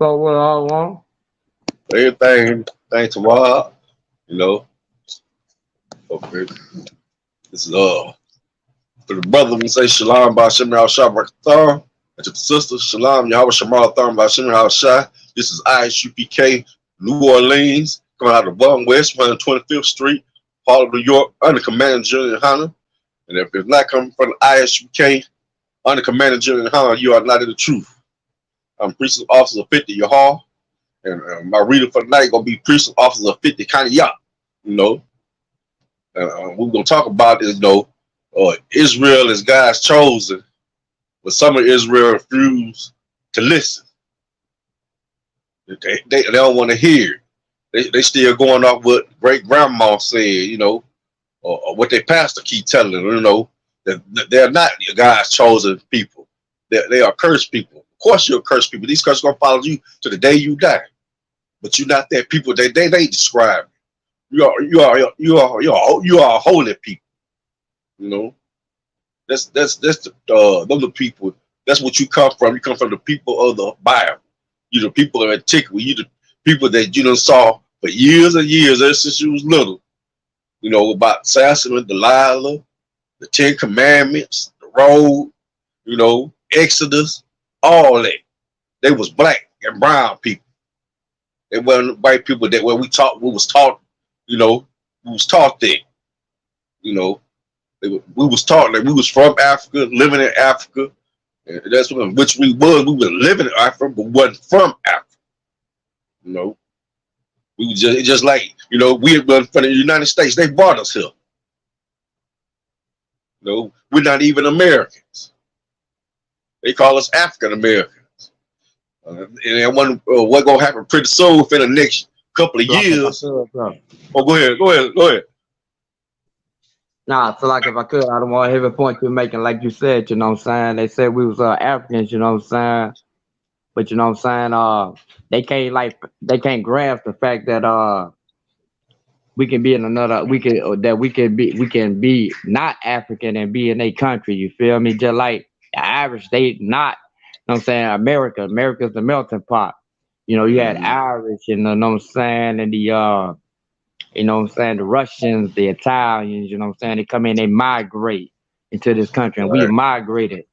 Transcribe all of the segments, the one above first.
So what I want? Everything to Rob, you know. Okay. This is for the brother we say Shalom by Shimon Al Shabbat. And to the sister, Shalom Yahweh Shamal Thorn by Shimon Al Shai. This is ISUPK New Orleans, coming out of Bum West, 125th Street, Harlem, New York, under Commander Julian Hunter. And if it's not coming from the ISUPK under Commander Julian Hunter, you are not in the truth. I'm Precinct Officer 50 Yahal. And my reader for the night gonna be Precinct Officer 50 Kanye. You know, we're gonna talk about is Israel is God's chosen, but some of Israel refuse to listen. They don't want to hear. They still going off what great grandma said, or what their pastor keep telling them, that they're not God's chosen people. They are cursed people. Of course, you're cursed people. These curses gonna follow you to the day you die. But you're not that people. They describe you are holy people. You know, that's the those are people. That's what you come from. You come from the people of the Bible. You the people of antiquity. You the people that you done saw for years and years ever since you was little. You know about Samson and Delilah, the Ten Commandments, the road. Exodus, all that. They was black and brown people. They weren't white people that where we was taught, we was taught that, you know, we was taught that we was from Africa, living in Africa. And that's which we were living in Africa, but wasn't from Africa. You know, we was just like, we were from the United States. They brought us here. We're not even Americans. They call us African Americans. And I wonder what's gonna happen pretty soon within the next couple of Like if I years. could, bro. Oh, go ahead. Nah, so like if I could, I don't want to hear a point you're making, like you said, you know what I'm saying? They said we was Africans, you know what I'm saying? But you know what I'm saying? They can't grasp the fact that we can be in another we can be not African and be in a country, you feel me? Just like the Irish, they not, you know what I'm saying, America's the melting pot. You had Mm-hmm. Irish and you know what I'm saying, and you know what I'm saying, the Russians, the Italians, you know what I'm saying, they come in, they migrate into this country, and we Right. migrated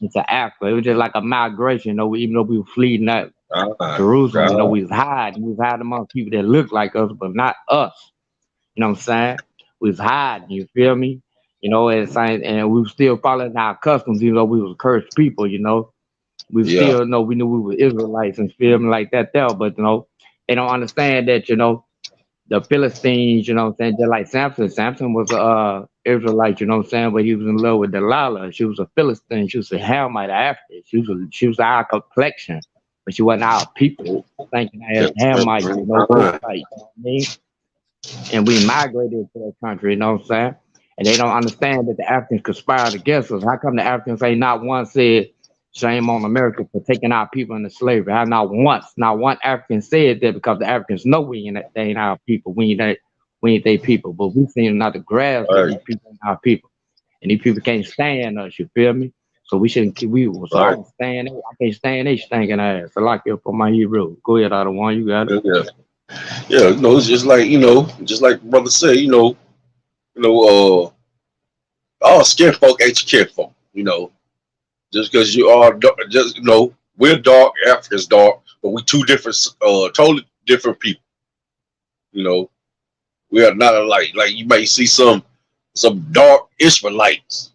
into Africa. It was just like a migration, even though we were fleeing out Jerusalem, God. we was hiding among people that looked like us, but not us. You know what I'm saying? We was hiding, you feel me? And we were still following our customs, even though we was cursed people, We Yeah. still know we knew we were Israelites and feel me like that there, but they don't understand that, the Philistines, you know what I'm saying, just like Samson. Samson was a Israelite, you know what I'm saying, but he was in love with Delilah. She was a Philistine, she was a Hamite after. She was our complexion, but she wasn't our people, thinking as Hamite, Cushite, you know what I mean? And we migrated to that country, you know what I'm saying? And they don't understand that the Africans conspired against us. How come the Africans ain't not once said shame on America for taking our people into slavery? How not one African said that because the Africans know they ain't our people. We ain't their people. But we seem not to grasp that Right. these people ain't our people. And these people can't stand us, you feel me? So we shouldn't keep so I Right. don't stand it. I can't stand they stinking ass. I like it for my hero. Go ahead, out of one, you got it. Yeah. Yeah. It's just like just like brother said. All skin folk ain't your kin folk. Just because you are just we're dark, Africa's dark, but we two different, totally different people. You know, we are not alike. Like you may see some dark Israelites.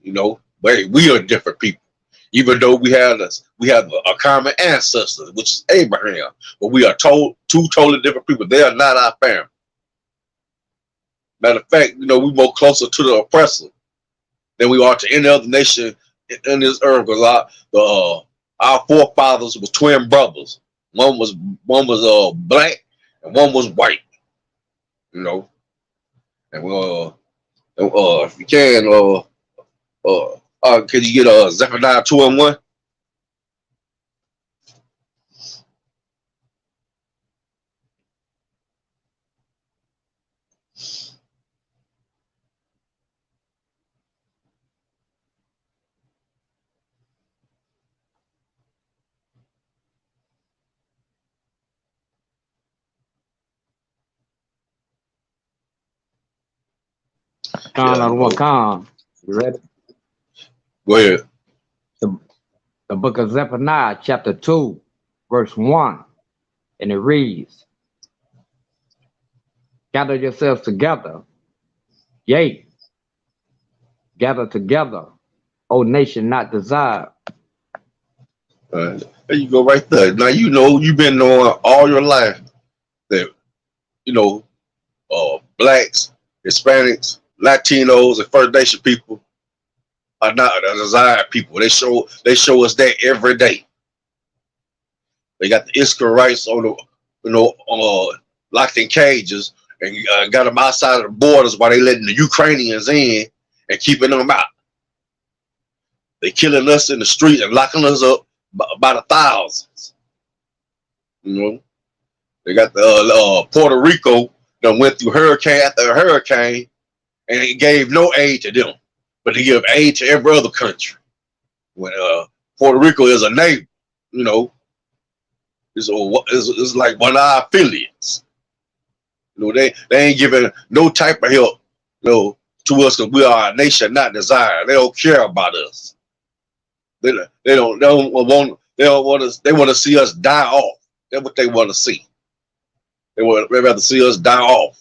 But hey, we are different people. Even though we have a common ancestor, which is Abraham, but we are two totally different people. They are not our family. Matter of fact, we more closer to the oppressor than we are to any other nation in this earth. Because our forefathers were twin brothers. One was black and one was white. You know, and if you can you get Zephaniah 2:1? Con Yeah, on one con. You ready? go ahead. The, the book of Zephaniah, chapter 2, verse 1. And it reads, gather yourselves together. Yea, gather together, O nation not desired. There you go, right there. Now you know you've been knowing all your life that you know blacks, Hispanics, Latinos, and First Nation people are not the desired people. They show us that every day. They got the Israelites on the locked in cages and got them outside of the borders while they letting the Ukrainians in and keeping them out. They killing us in the street and locking us up by the thousands. You know, they got the Puerto Rico that went through hurricane after hurricane and it gave no aid to them, but they give aid to every other country. When Puerto Rico is a neighbor, you know, it's like one of our affiliates. You know, they ain't giving no type of help, you know, to us because we are a nation not desired. They don't care about us. They don't want us. They want to see us die off. That's what they want to see. They rather see us die off.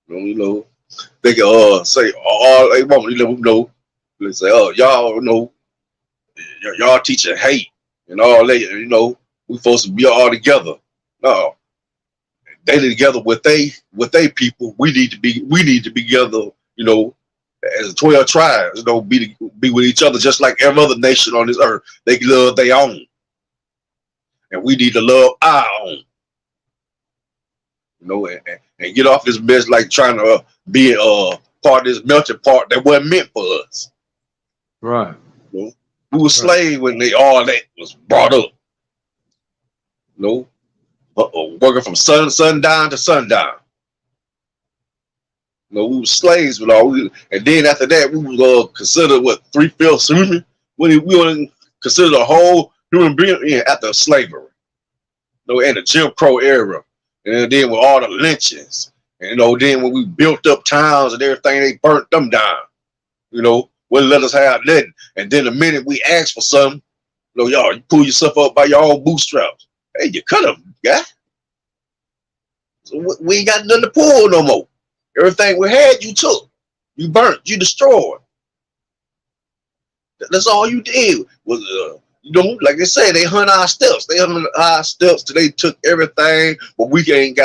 You know, they can say all they want. You know, they say, oh y'all, you know, y'all teaching hate and all that. You know, we supposed to be all together. No, they together with they people. We need to be together. You know, as 12 tribes. You know, be with each other just like every other nation on this earth. They love their own, and we need to love our own. You know, and get off this mess like trying to be part of this melting pot that wasn't meant for us. Right. You know, we were slaves when all that was brought up. You know, working from sundown to sundown. You know, we were slaves with all, and then after that, we was considered what 3/5 human. We weren't considered a whole human being after slavery. You know, in the Jim Crow era, and then with all the lynchings, and you know, then when we built up towns and everything, they burnt them down. You know, wouldn't let us have nothing. And then the minute we asked for something, you know, y'all, you pull yourself up by your own bootstraps. Hey, you could have, guy. So we ain't got nothing to pull no more. Everything we had, you took, you burnt, you destroyed. That's all you did was, you know, like they say, they hunt our steps. They hunt our steps till they took everything, but we ain't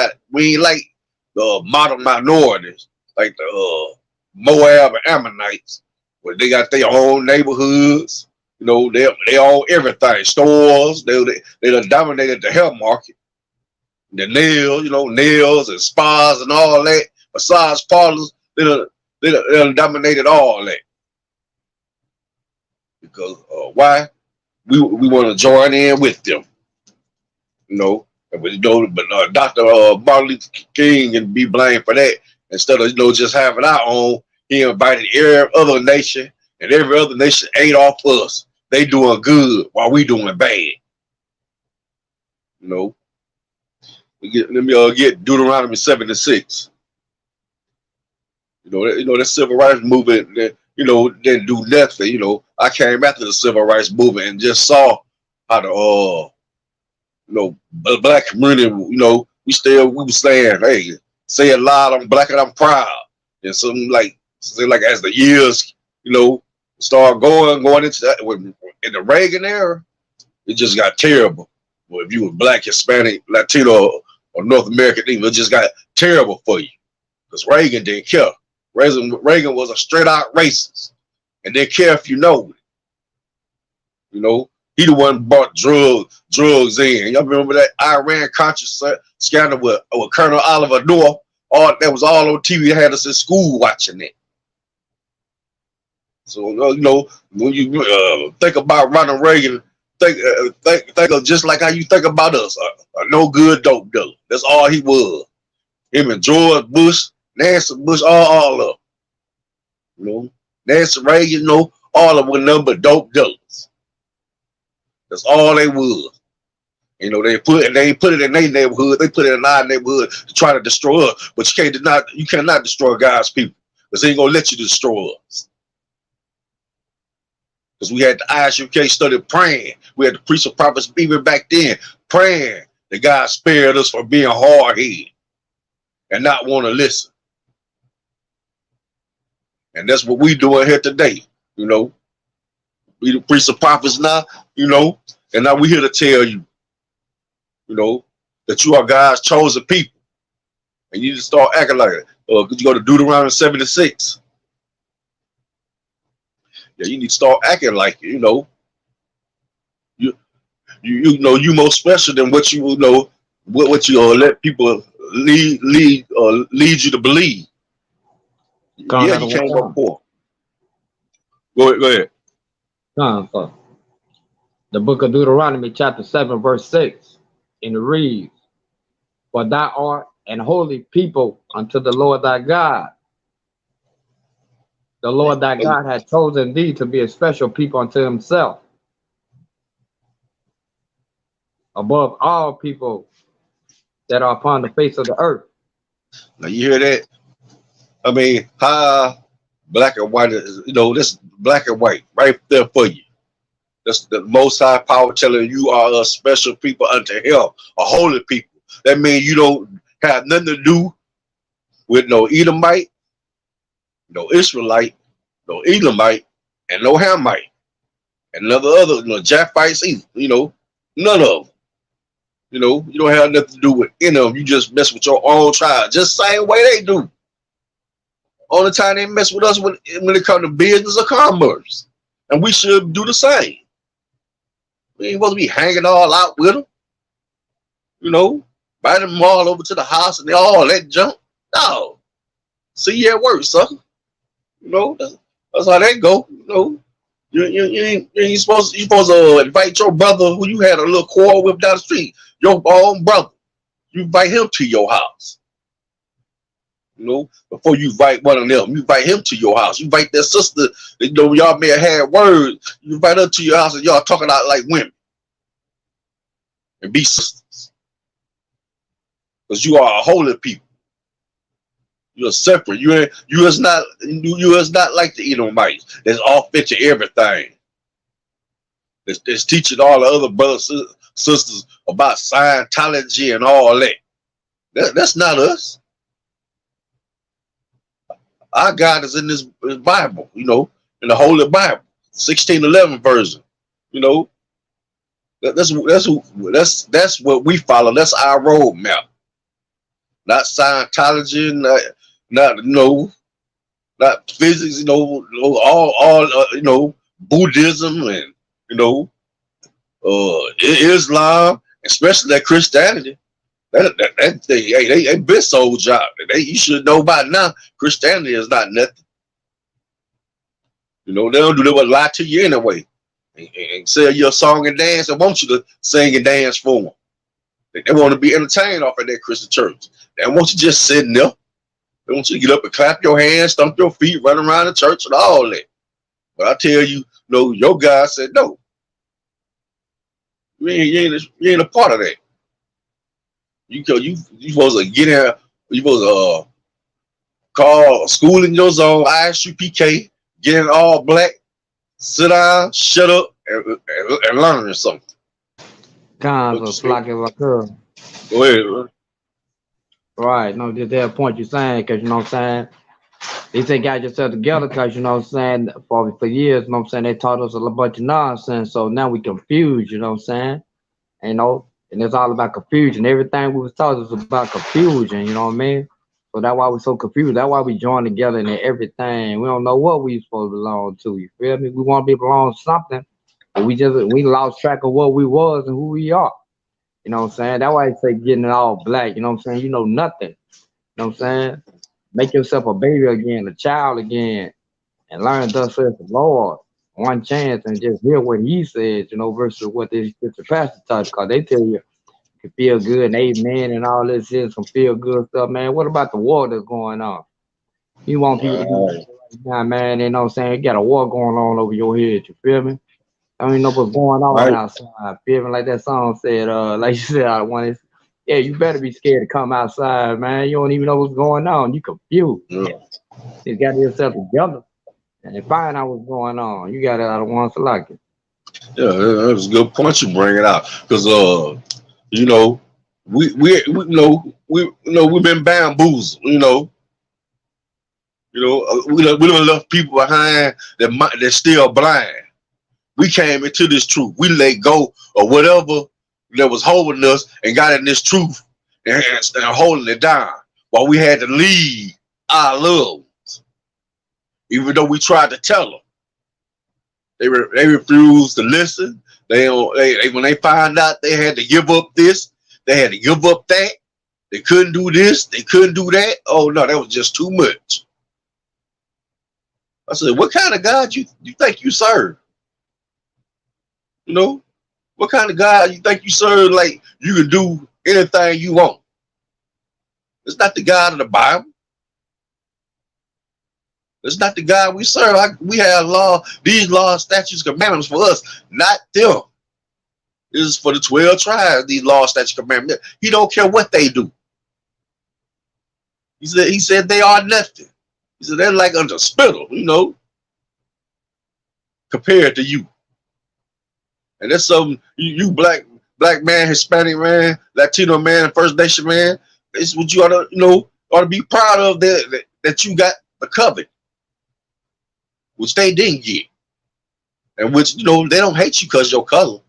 like the modern minorities, like the Moab and Ammonites, where they got their own neighborhoods. You know, they own everything, stores. They done dominated the hair market, the nails, you know, nails and spas and all that. Massage parlors, they done dominated all that. Because why? We want to join in with them, you know. But you know, Dr. Martin Luther King can be blamed for that. Instead of just having our own, he invited every other nation, and every other nation ate off us. They doing good while we doing bad. You know. Let me get Deuteronomy 7:6. You know that civil rights movement. Didn't do nothing. You know, I came after the civil rights movement and just saw how the black community. You know, we were saying, hey, say it loud, I'm black and I'm proud. And something like as the years, start going into that in the Reagan era, it just got terrible. Well, if you were black, Hispanic, Latino, or North American, it just got terrible for you because Reagan didn't care. Reagan was a straight out racist and didn't care if you know it. You know, he the one brought drugs in. Y'all remember that Iran-Contra scandal with Colonel Oliver North? All that was all on TV. They had us in school watching it. So when you think about Ronald Reagan, think of just like how you think about us, a no good dope dealer. That's all he was. Him and George Bush, Nancy Bush, all of them. Nancy Reagan, all of them were nothing but dope dealers. That's all they was. They ain't put it in their neighborhood. They put it in our neighborhood to try to destroy us. But you cannot destroy God's people. Because they ain't gonna let you destroy us. Because we had the ISUPK study praying. We had the priests and prophets even back then praying that God spared us from being hard-headed and not want to listen. And that's what we doing here today. You know, we the priests and prophets now, you know, and now we here to tell you, you know, that you are God's chosen people. And you need to start acting like it. Could you go to Deuteronomy 76? Yeah, you need to start acting like it, you know. You know you more special than what you know what you let people lead you to believe. Yeah, you can't go poor. Go ahead. The book of Deuteronomy, chapter 7, verse 6, and it reads, "For thou art an holy people unto the Lord thy God. The Lord thy God hath chosen thee to be a special people unto himself, above all people that are upon the face of the earth." Now you hear that? I mean, how black and white is, you know, this black and white right there for you. That's the most high power telling you are a special people unto him, a holy people. That means you don't have nothing to do with no Edomite, no Israelite, no Elamite, and no Hamite, and none of the other, you know, Japhites either, you know, none of them. You know, you don't have nothing to do with any of them. You just mess with your own tribe, just the same way they do. Only time they mess with us when it comes to business or commerce. And we should do the same. We ain't supposed to be hanging all out with them. You know, invite them all over to the house and they all that junk. No. See you at work, son. You know, that's how that go. You know, you ain't supposed to invite your brother who you had a little quarrel with down the street, your own brother. You invite him to your house. You know, before you invite one of them, you invite him to your house. You invite their sister, you know, y'all may have had words. You invite her to your house and y'all talking out like women. And be sisters. Because you are a holy people. You're separate. You is not like the Edomites. That's off into everything. That's teaching all the other brothers and sisters about Scientology and all that. That's not us. Our God is in this Bible, you know, in the Holy Bible, 1611 version. You know, that's what we follow. That's our roadmap. Not Scientology, not you know, not physics. You know, all you know, Buddhism and you know, Islam, especially that Christianity. They been sold job. You should know by now. Christianity is not nothing. You know, they don't do that but lie to you anyway, and sell you a song and dance and want you to sing and dance for them. They want to be entertained off of that Christian church. They don't want you just sitting there. They want you to get up and clap your hands, stomp your feet, run around the church and all that. But I tell you, no, your God said no. You ain't a part of that. You supposed to get in. You supposed to call school in your zone, ISUPK, get in all black, sit down, shut up, and learn something. Kinds of flock of a girl. Go ahead, man. Right, no, just that point you're saying, because you know what I'm saying, they say got yourself together, because you know what I'm saying, for years, you know what I'm saying, they taught us a bunch of nonsense, so now we confused, you know what I'm saying, you know, and it's all about confusion. Everything we was taught was about confusion, you know what I mean? So that's why we're so confused. That's why we join together in everything. We don't know what we supposed to belong to, you feel me? We want to be belong to something, but we lost track of what we was and who we are. You know what I'm saying? That's why I say getting it all black. You know what I'm saying? You know nothing. You know what I'm saying? Make yourself a baby again, a child again, and learn thus says the Lord. One chance and just hear what he says, you know, versus what this scripture pastor taught. Because they tell you can feel good and amen and all this is some feel good stuff, man. What about the war that's going on? You want people to be right now, man. You know what I'm saying? You got a war going on over your head. You feel me? I don't even know what's going on outside. Feeling like that song said, like you said, I wanted, yeah, you better be scared to come outside, man. You don't even know what's going on. You confused. Yeah. You got yourself together and find out what's going on. You got it out of one select. Yeah, that's a good point you bring it out because you know, we we've been bamboozled. We don't left people behind they're still blind. We came into this truth. We let go of whatever that was holding us and got in this truth and holding it down while we had to leave our loved ones. Even though we tried to tell them, they refused to listen. When they found out they had to give up this, they had to give up that. They couldn't do this. They couldn't do that. Oh no, that was just too much. I said, what kind of God you think you serve? You know, what kind of God you think you serve? Like you can do anything you want. It's not the God of the Bible. It's not the God we serve. We have these laws, statutes, commandments for us, not them. This is for the 12 tribes, these laws, statutes, commandments. He don't care what they do. He said they are nothing. He said they're like under spittle, compared to you. And that's something you black man, Hispanic man, Latino man, First Nation man. It's what you ought to be proud of that you got the covenant, which they didn't get, and which they don't hate you because your color.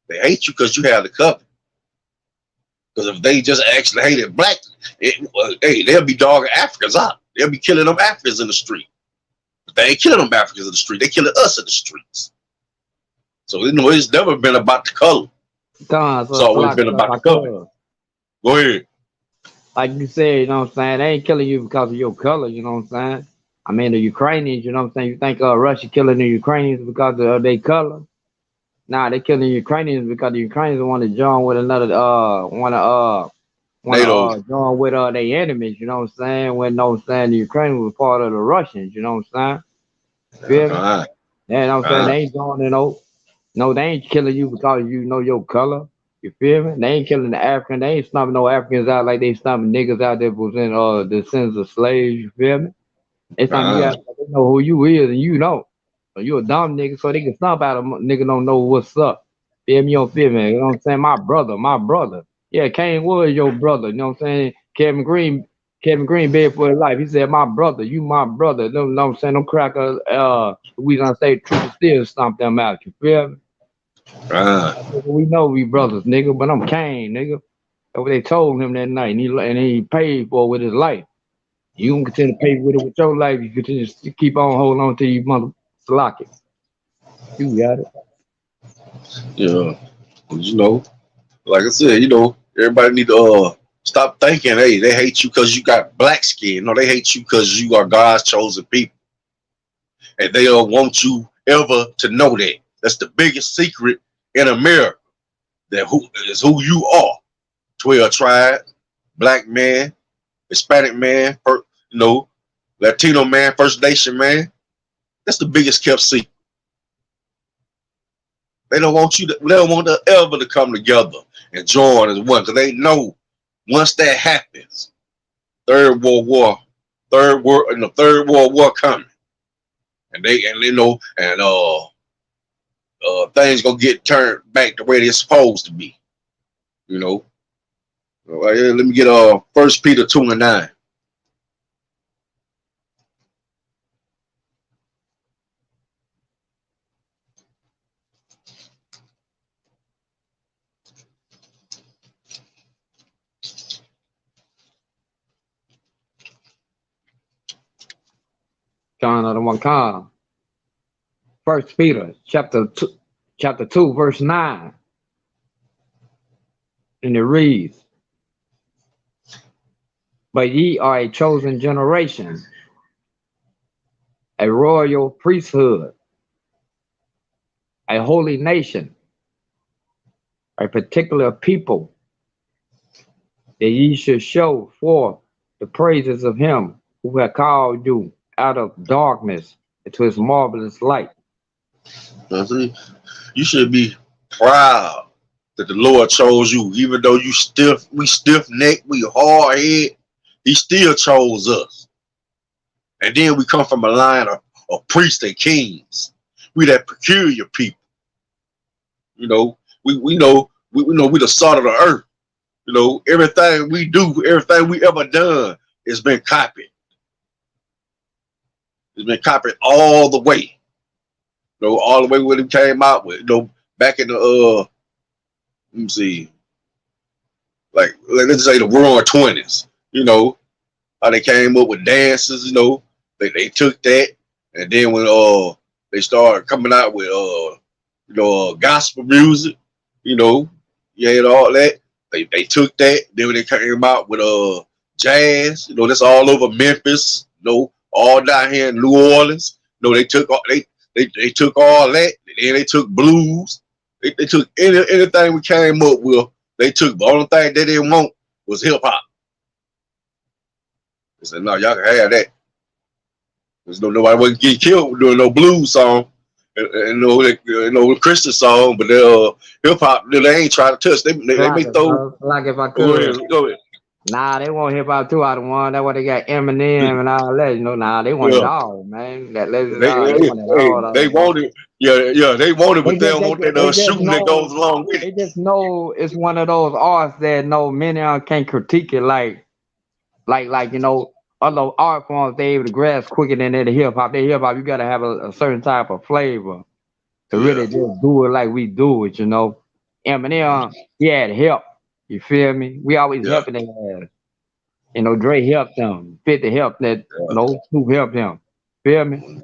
They hate you because you have the covenant. Because if they just actually hated black, hey, they'll be dogging Africans out. They'll be killing them Africans in the street. But they ain't killing them Africans in the street. They killing us in the streets. So it's never been about the color. It's always been about the color. Go ahead. Like you said, you know what I'm saying? They ain't killing you because of your color, you know what I'm saying? I mean, the Ukrainians, you know what I'm saying? You think Russia killing the Ukrainians because of their color? Nah, they killing the Ukrainians because the Ukrainians want to join with another, join with their enemies, you know what I'm saying? When, the Ukrainians was part of the Russians, you know what I'm saying? Feel me? Yeah, you know what I'm saying? They ain't joining, no, they ain't killing you because you know your color. You feel me? They ain't killing the African. They ain't stomping no Africans out like they stomping niggas out there was in the sins of slaves. You feel me? They stomping you out like they know who you is and you know. So you a dumb nigga, so they can stomp out a nigga don't know what's up. Feel me? You don't feel me? You know what I'm saying? My brother. Yeah, Kane was your brother. You know what I'm saying? Kevin Green bed for his life. He said, "My brother, you my brother." You know what I'm saying? Them crackers, Louisiana State Troopers still stomp them out. You feel me? We know we brothers, nigga, but I'm Kane, nigga. That's what they told him that night, and he paid for it with his life. You gonna continue to pay with it with your life. You continue to keep on holding on to you mother lock it. You got it. Yeah, like I said, everybody need to stop thinking, hey, they hate you because you got black skin. No, they hate you because you are God's chosen people, and they don't want you ever to know that. That's the biggest secret in America. That who you are. 12 tribes, black man, Hispanic man, Latino man, First Nation man. That's the biggest kept secret. They don't want ever to come together and join as one because they know once that happens, third world war coming, and things gonna get turned back to where they're supposed to be. Let me get 1 Peter 2:9. First Peter chapter 2, verse 9. And it reads, "But ye are a chosen generation, a royal priesthood, a holy nation, a particular people, that ye should show forth the praises of him who hath called you out of darkness into his marvelous light." You should be proud that the Lord chose you, even though we stiff neck, we hard head. He still chose us. And then we come from a line of priests and kings. We that peculiar people. You know, we know we the salt of the earth. You know, everything we do, everything we ever done has been copied. It's been copied all the way. You know, all the way when it came out with, you know, back in the let me see, like let's say the roaring 20s, you know, how they came up with dances, you know, they took that, and then when they started coming out with you know, gospel music, you know, yeah, and all that, they took that. Then when they came out with jazz, you know, that's all over Memphis, you know, all down here in New Orleans. You know, they took they took all that, and then they took blues. They took anything we came up with. They took. The only thing they didn't want was hip hop. They said, "No, y'all can have that." There's nobody wasn't getting killed doing no blues song, and no Christian song, but hip hop they ain't trying to touch. They Like may it, throw. bro. Like if I Go ahead, could. go ahead. Nah, they want hip hop too out of one. That's why they got Eminem and all that. You know, nah, they want it Yeah, all, man. That legend, they they want it all out they of one. want it. Yeah, they want it, They but they just, don't they want just, that they just shooting that goes know, along with it. they just know it's one of those arts that no many of 'em can't critique it like you know, other art forms they able to grasp quicker than the hip hop. The hip hop, you gotta have a certain type of flavor to Yeah, really just do it like we do it, you know. Eminem, he had help. You feel me? We always yeah, helping their ass. You know, Dre helped them. 50 helped that, Snoop helped him. Feel me?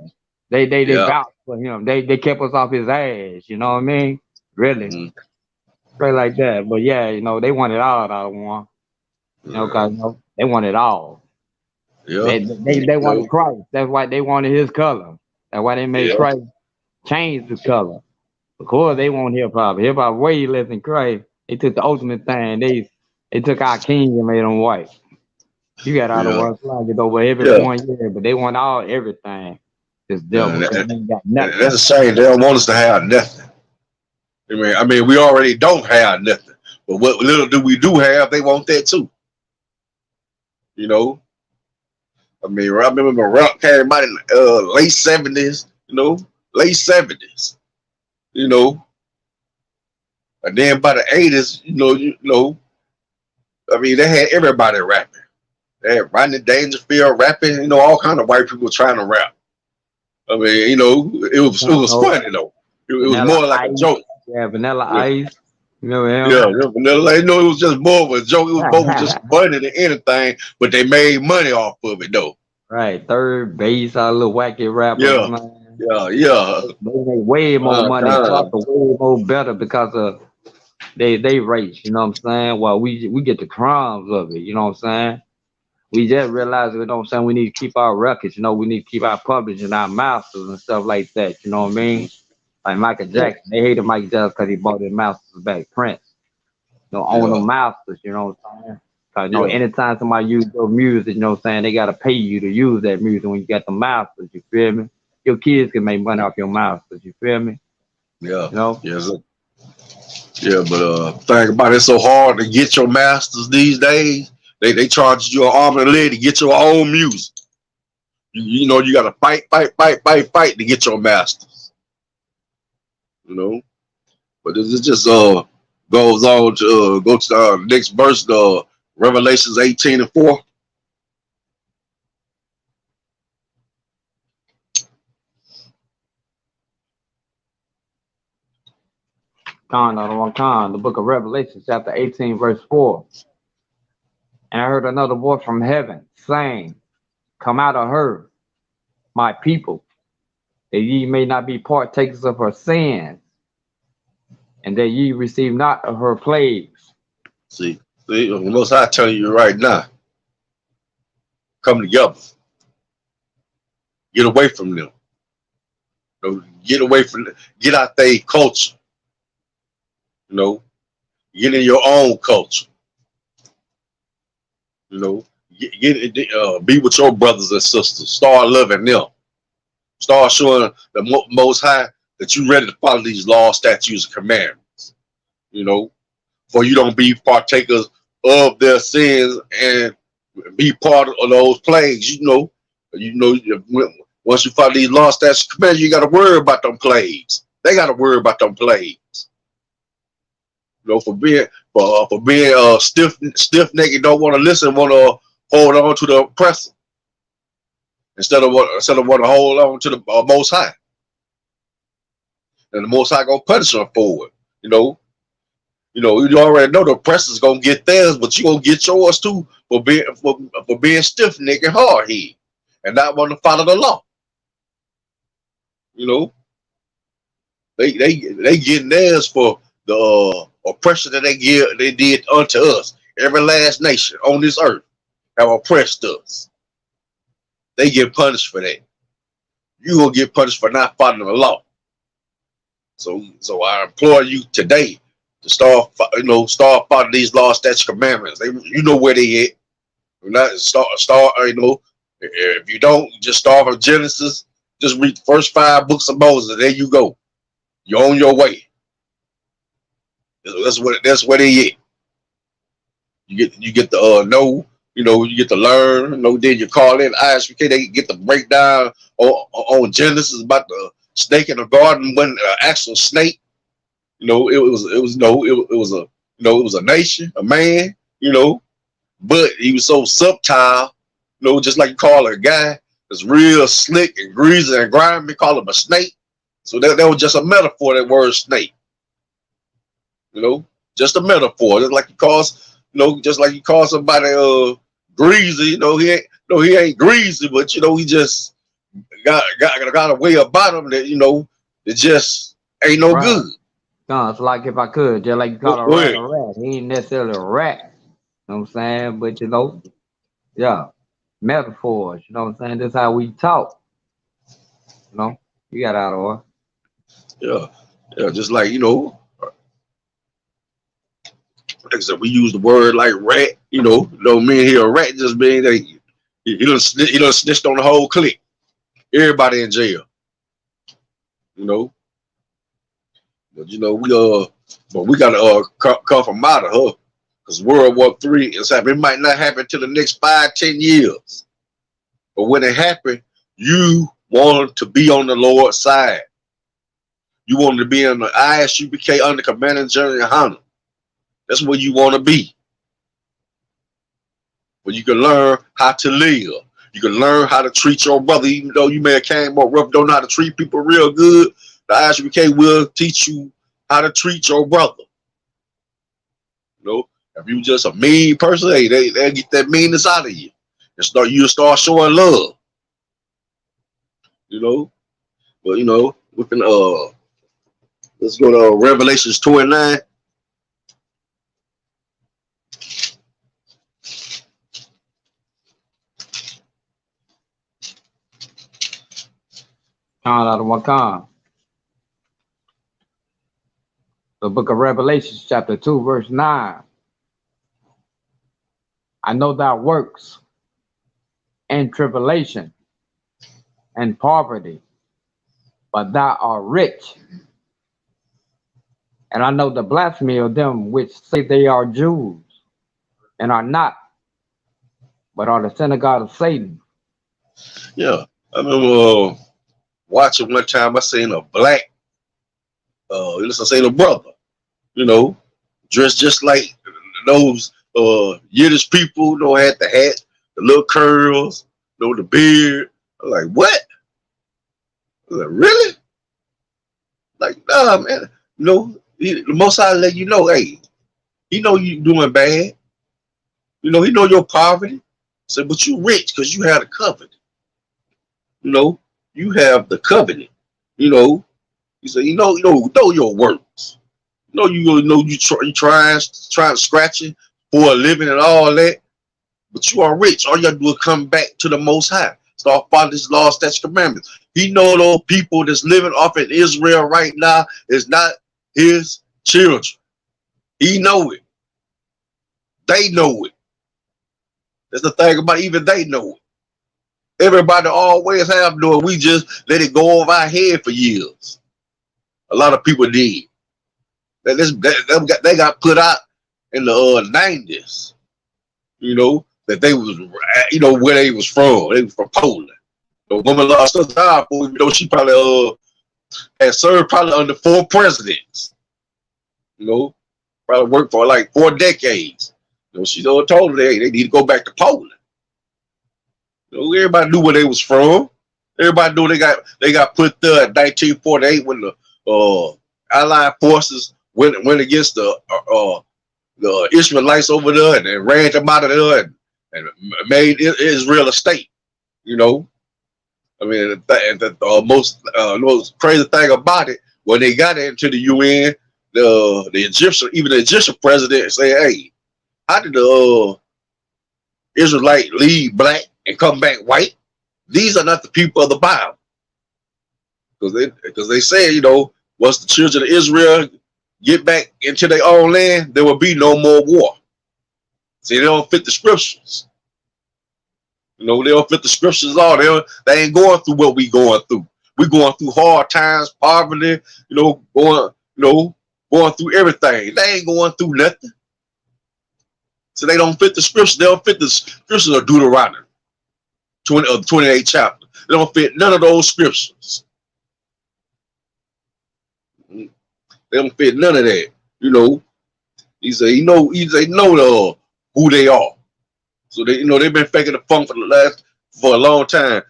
They yeah. vouched for him. They kept us off his ass. You know what I mean? Really, Mhm. straight like that. But yeah, you know, they want it all out of one. You know, cause you know, they want it all. Yeah, They wanted no, Christ. That's why they wanted his color. That's why they made yeah, Christ change the color. Of course, they want hip hop. Hip hop way less than Christ. They took the ultimate thing. They took our king and made him white. You got out of yeah, one flag it over every yeah. point, yeah, but they want all everything. This Yeah, devil, they ain't got and that's nothing. a shame. They don't want us to have nothing. I mean, we already don't have nothing. But what little do we do have, they want that too. You know, I mean, I remember when rap came out in late 70s. You know, late 70s. You know, and then by the 80s, you know, I mean, they had everybody rapping. They had Rodney Dangerfield rapping. You know, all kind of white people trying to rap. I mean, you know, it was No, funny though. It was Vanilla more like a Ice, joke. yeah, Vanilla Yeah, Ice. You know yeah, him? yeah. Vanilla. You know, it was just more of a joke. It was more just funny than anything. But they made money off of it though. Right, third base, all little wacky rappers, Yeah, man. yeah, yeah. They make way more My money, plus God. way more better because of they race. You know what I'm saying? Well, we get the crumbs of it. You know what I'm saying? We just realized, you know what I'm saying, we need to keep our records, you know, we need to keep our publishing, our masters and stuff like that, you know what I mean? Like Michael Yeah, Jackson, they hated Mike Jackson because he bought his masters back. Prince, you know, own the yeah, masters, you know what I'm saying? Because, you know, yeah, anytime somebody use your music, you know what I'm saying, they got to pay you to use that music when you got the masters, you feel me? Your kids can make money off your masters, you feel me? yeah, You know? yeah. Yeah, but think about it, it's so hard to get your masters these days. They charge you an arm and a leg to get your own music. You know, you got to fight to get your masters. You know, but this just goes on to go to the next verse, Revelations 18:4. The book of Revelation, chapter 18, verse 4. And I heard another voice from heaven saying, come out of her, my people, that ye may not be partakers of her sins, and that ye receive not of her plagues. See, the Most High telling you right now, come together, get away from them. You know, get away from, get out their culture. You know, get in your own culture. You know, be with your brothers and sisters. Start loving them. Start showing the Most High that you ready to follow these laws, statutes, and commandments. You know, for you don't be partakers of their sins and be part of those plagues. You know, You know, once you follow these laws, statutes, commandments, you got to worry about them plagues. They got to worry about them plagues. You know, for being stiff necked, don't want to listen, want to hold on to the oppressor instead of want to hold on to the Most High, and the Most High gonna punish them for it. You already know the oppressor's gonna get theirs, but you gonna get yours too for being stiff necked and hard headed and not want to follow the law. You know, they getting theirs for the oppression that they did unto us. Every last nation on this earth have oppressed us. They get punished for that. You gonna get punished for not following the law. So I implore you today to start following these laws, statutes, commandments. You know where they at. Not start. If you don't, just start from Genesis. Just read the first 5 books of Moses. There you go. You're on your way. That's where they at. You get to know. You get to learn. Then you call in ISUPK. They get the breakdown on Genesis about the snake in the garden. When actual snake. It was a nation, a man. But he was so subtle. Just like you call a guy that's real slick and greasy and grimy, call him a snake. So that was just a metaphor. That word snake. Just a metaphor. Just like you call somebody greasy. He ain't greasy, but he just got a way about him that it just ain't no good. No, it's like if I could, just like you call a rat. He ain't necessarily a rat. You know what I'm saying? But yeah, metaphors. You know what I'm saying? That's how we talk. You got out of order. Yeah, just like like I said, we use the word like rat. Me here a rat just being that he done snitched on the whole clique. Everybody in jail. But we gotta come from out of her, because World War III is happening. It might not happen till the next 5-10 years, but when it happened, you want to be on the Lord's side. You want to be in the ISUPK under Commanding General Hunter. That's where you want to be. Where you can learn how to live. You can learn how to treat your brother, even though you may have came up rough, don't know how to treat people real good. The ISUPK will teach you how to treat your brother. If you just a mean person, hey, they'll get that meanness out of you. And you'll start showing love. But we can let's go to Revelations 29. Out of Wakam. The book of Revelations, chapter 2, verse 9. I know thy works and tribulation and poverty, but thou art rich. And I know the blasphemy of them which say they are Jews and are not, but are the synagogue of Satan. Yeah, I remember watching one time. I seen a black, I seen a brother, dressed just like those Yiddish people. Had the hat, the little curls, the beard. I'm like, what? I was like, really? Like, nah, man. The Most High let you know, hey, he know you doing bad. He know your poverty. Said, but you rich because you have the covenant. You have the covenant. He said, know your works. You trying to scratch it for a living and all that. But you are rich. All you got to do is come back to the Most High. Start following His law, statutes, commandments. He know those people that's living off in Israel right now is not His children. He know it. They know it. That's the thing about it. Even they know it. Everybody always have known. We just let it go over our head for years. A lot of people did. They got put out in the 90s. That they was, where they was from. They was from Poland. The woman lost her job, even though she probably had served probably under 4 presidents. You know, probably worked for like 4 decades. You know, she told her they need to go back to Poland. You know, everybody knew where they was from. Everybody knew they got put there in 1948 when the Allied forces went against the Israelites over there and ran them out of there and made Israel a state. You know, I mean, the most crazy thing about it, when they got into the UN, the Egyptian president said, "Hey, how did the Israelite leave black and come back white? These are not the people of the Bible." Because they say, you know, once the children of Israel get back into their own land, there will be no more war. See, they don't fit the scriptures. You know, they don't fit the scriptures at all. They ain't going through what we going through. We going through hard times, poverty, going through everything. They ain't going through nothing. So they don't fit the scriptures. They don't fit the scriptures of Deuteronomy 28th chapter. They don't fit none of those scriptures. They don't fit none of that. You know, he say, who they are. So they've been faking the funk for a long time.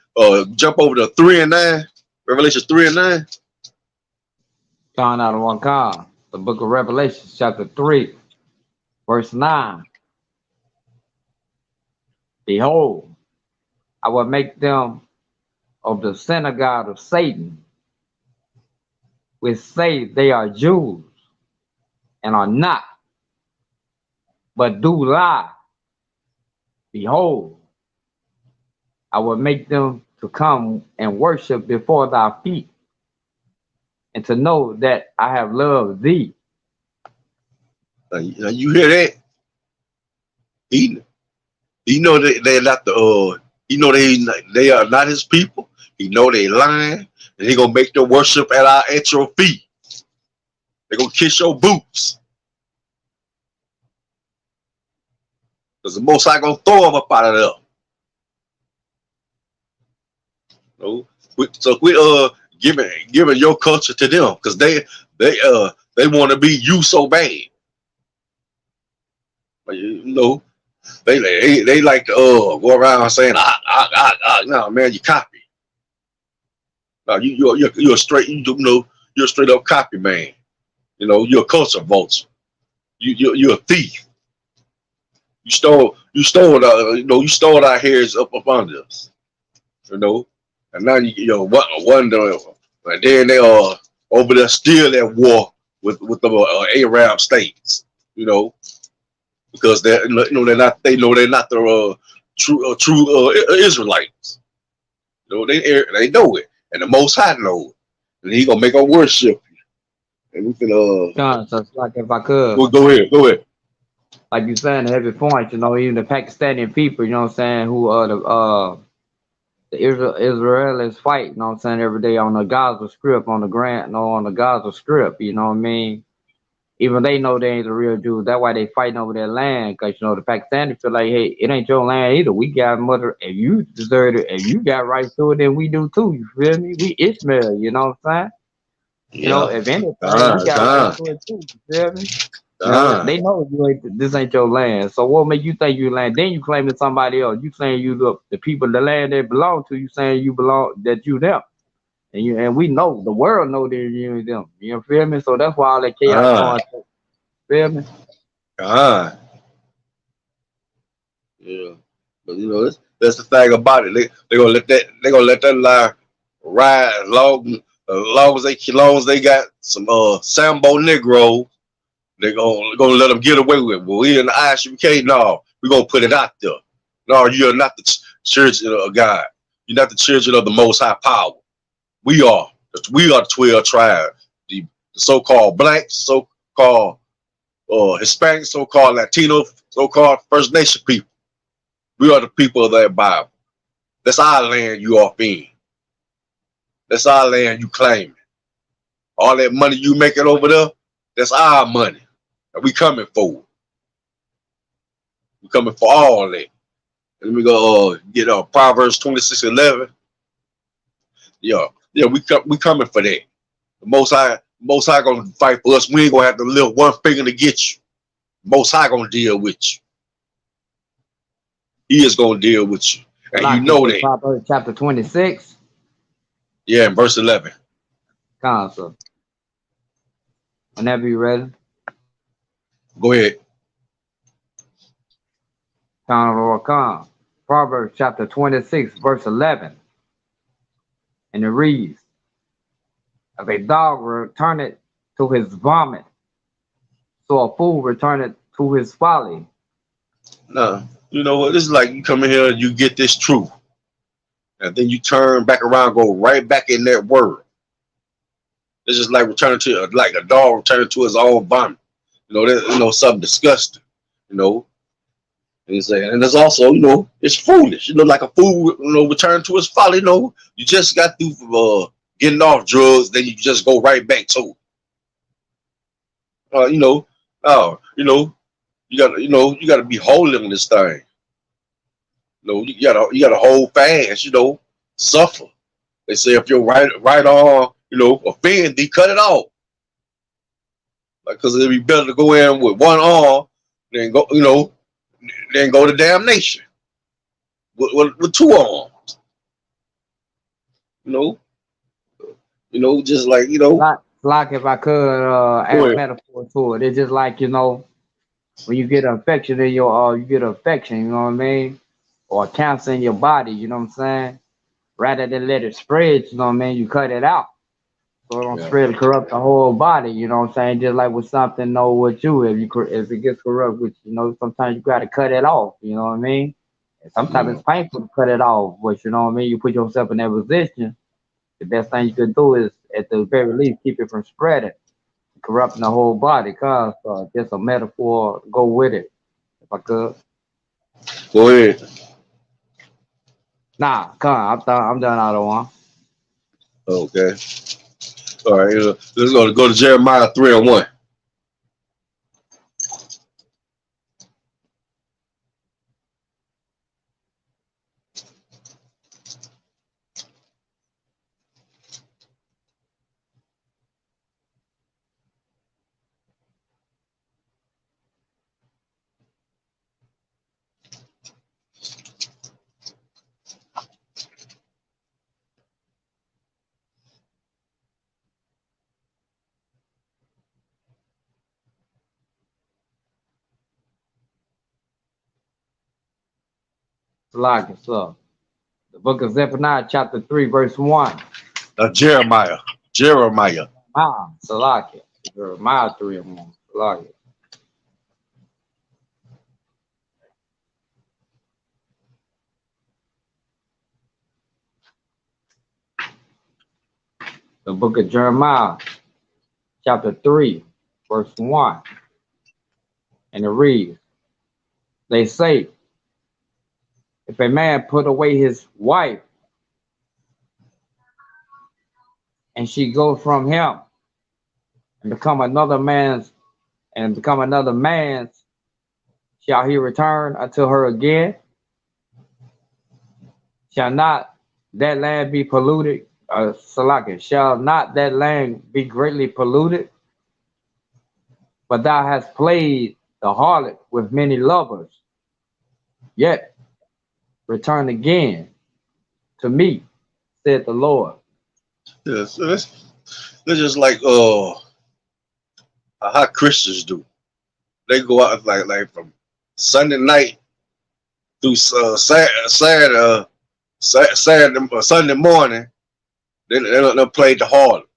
Jump over to 3 and 9, Revelation 3 and 9. Found out of one God, the book of Revelation, chapter 3, verse 9. Behold, I will make them of the synagogue of Satan, which say they are Jews and are not, but do lie. Behold, I will make them to come and worship before thy feet, and to know that I have loved thee. You hear that? He know that they're not they are not his people. He know they lying, and he gonna make them worship at your feet. They gonna kiss your boots. Because the Most High gonna throw them up out of there. So quit giving your culture to them, because they want to be you so bad. You know, they like to go around saying, no man, you copy. No, you're a straight you're a straight up copy man. You know, you're a culture vulture. You're a thief. You stole our hairs up under us. You know, and now you wonder, and then they are over there still at war with the Arab states. You know, because they're not the true Israelites. You know, they know it, and the Most High know it, and He gonna make them worship you. And we can John, so it's like if I could, go ahead. Like you saying, at every point, you know, even the Pakistani people, you know what I'm saying, who the Israelis fight, you know what I'm saying, every day on the Gaza Strip, on the Gaza Strip, you know what I mean? Even they know they ain't the real Jews. That's why they fighting over their land, because, you know, the Pakistanis feel like, hey, it ain't your land either. We got mother, if you deserve it, if you got rights to it, then we do too, you feel me? We Ishmael, you know what I'm saying? Yeah. You know, if anything, you got rights to it too, you feel me? You know, they know this ain't your land. So what make you think you land? Then you claim to somebody else. You saying you the people, the land they belong to. You saying you belong, that you them, and we know, the world know that you and them. You feel me? So that's why all that chaos going through. Feel me? Yeah, but you know that's the thing about it. They gonna let that lie ride as long as they got some Sambo Negro. They're gonna let them get away with it. Well, we in the ISUPK, no, we're gonna put it out there. No, you're not the children of God. You're not the children of the Most High Power. We are the 12 tribes. The so-called blacks, so-called Hispanics, so-called Latino, so-called First Nation people. We are the people of that Bible. That's our land you off in. That's our land you claiming. All that money you making over there, that's our money. And we coming for it. We coming for all that. Let me go get Proverbs 26:11. Yeah, yeah, we coming for that. The Most High gonna fight for us. We ain't gonna have to lift one finger to get you. Most High gonna deal with you. He is gonna deal with you, and you Salakia know said that. Proverbs chapter 26. Yeah, in verse 11. Counsel. Whenever you're ready. Go ahead. Count. Proverbs chapter 26, verse 11. And it reads, as a dog returneth to his vomit, so a fool returneth to his folly. No, you know what? This is like you come in here, you get this truth, and then you turn back around, go right back in that word. It's just like returning to like a dog returning to his own vomit. You know, that something disgusting. You know, and he's saying, and there's also, it's foolish. Like a fool, return to his folly. You just got through getting off drugs, then you just go right back to it. You know, you gotta be holy on this thing. You gotta hold fast. Suffer. They say if your right arm, offend thee, cut it off. Like, because it'd be better to go in with one arm than go to damnation with two arms. Just like Like if I could add a metaphor to it, it's just like when you get an infection in your you get an infection, you know what I mean, or cancer in your body, you know what I'm saying. Rather than let it spread, you know what I mean, you cut it out so it don't spread and corrupt the whole body, you know what I'm saying. Just like with something, with you, if it gets corrupt, with sometimes you gotta cut it off, you know what I mean. And sometimes it's painful to cut it off, but you know what I mean. You put yourself in that position. The best thing you can do is, at the very least, keep it from spreading, corrupting the whole body. Cause just a metaphor to go with it, if I could. Go ahead. Nah, come on, I'm done out of one. Okay. All right. Let's go to Jeremiah 3:1. Salak, so the book of Zephaniah, chapter 3, verse 1. Jeremiah. Salak, Jeremiah 3 and 1. Salak. The book of Jeremiah, chapter 3, verse 1. And it reads, they say, if a man put away his wife and she go from him and become another man's, shall he return unto her again? Shall not that land be polluted? Salaka, shall not that land be greatly polluted? But thou hast played the harlot with many lovers, yet return again to me, said the Lord. Yeah, so that's just like how Christians do. They go out like from Sunday night through Saturday, Sunday morning. They play the harlot,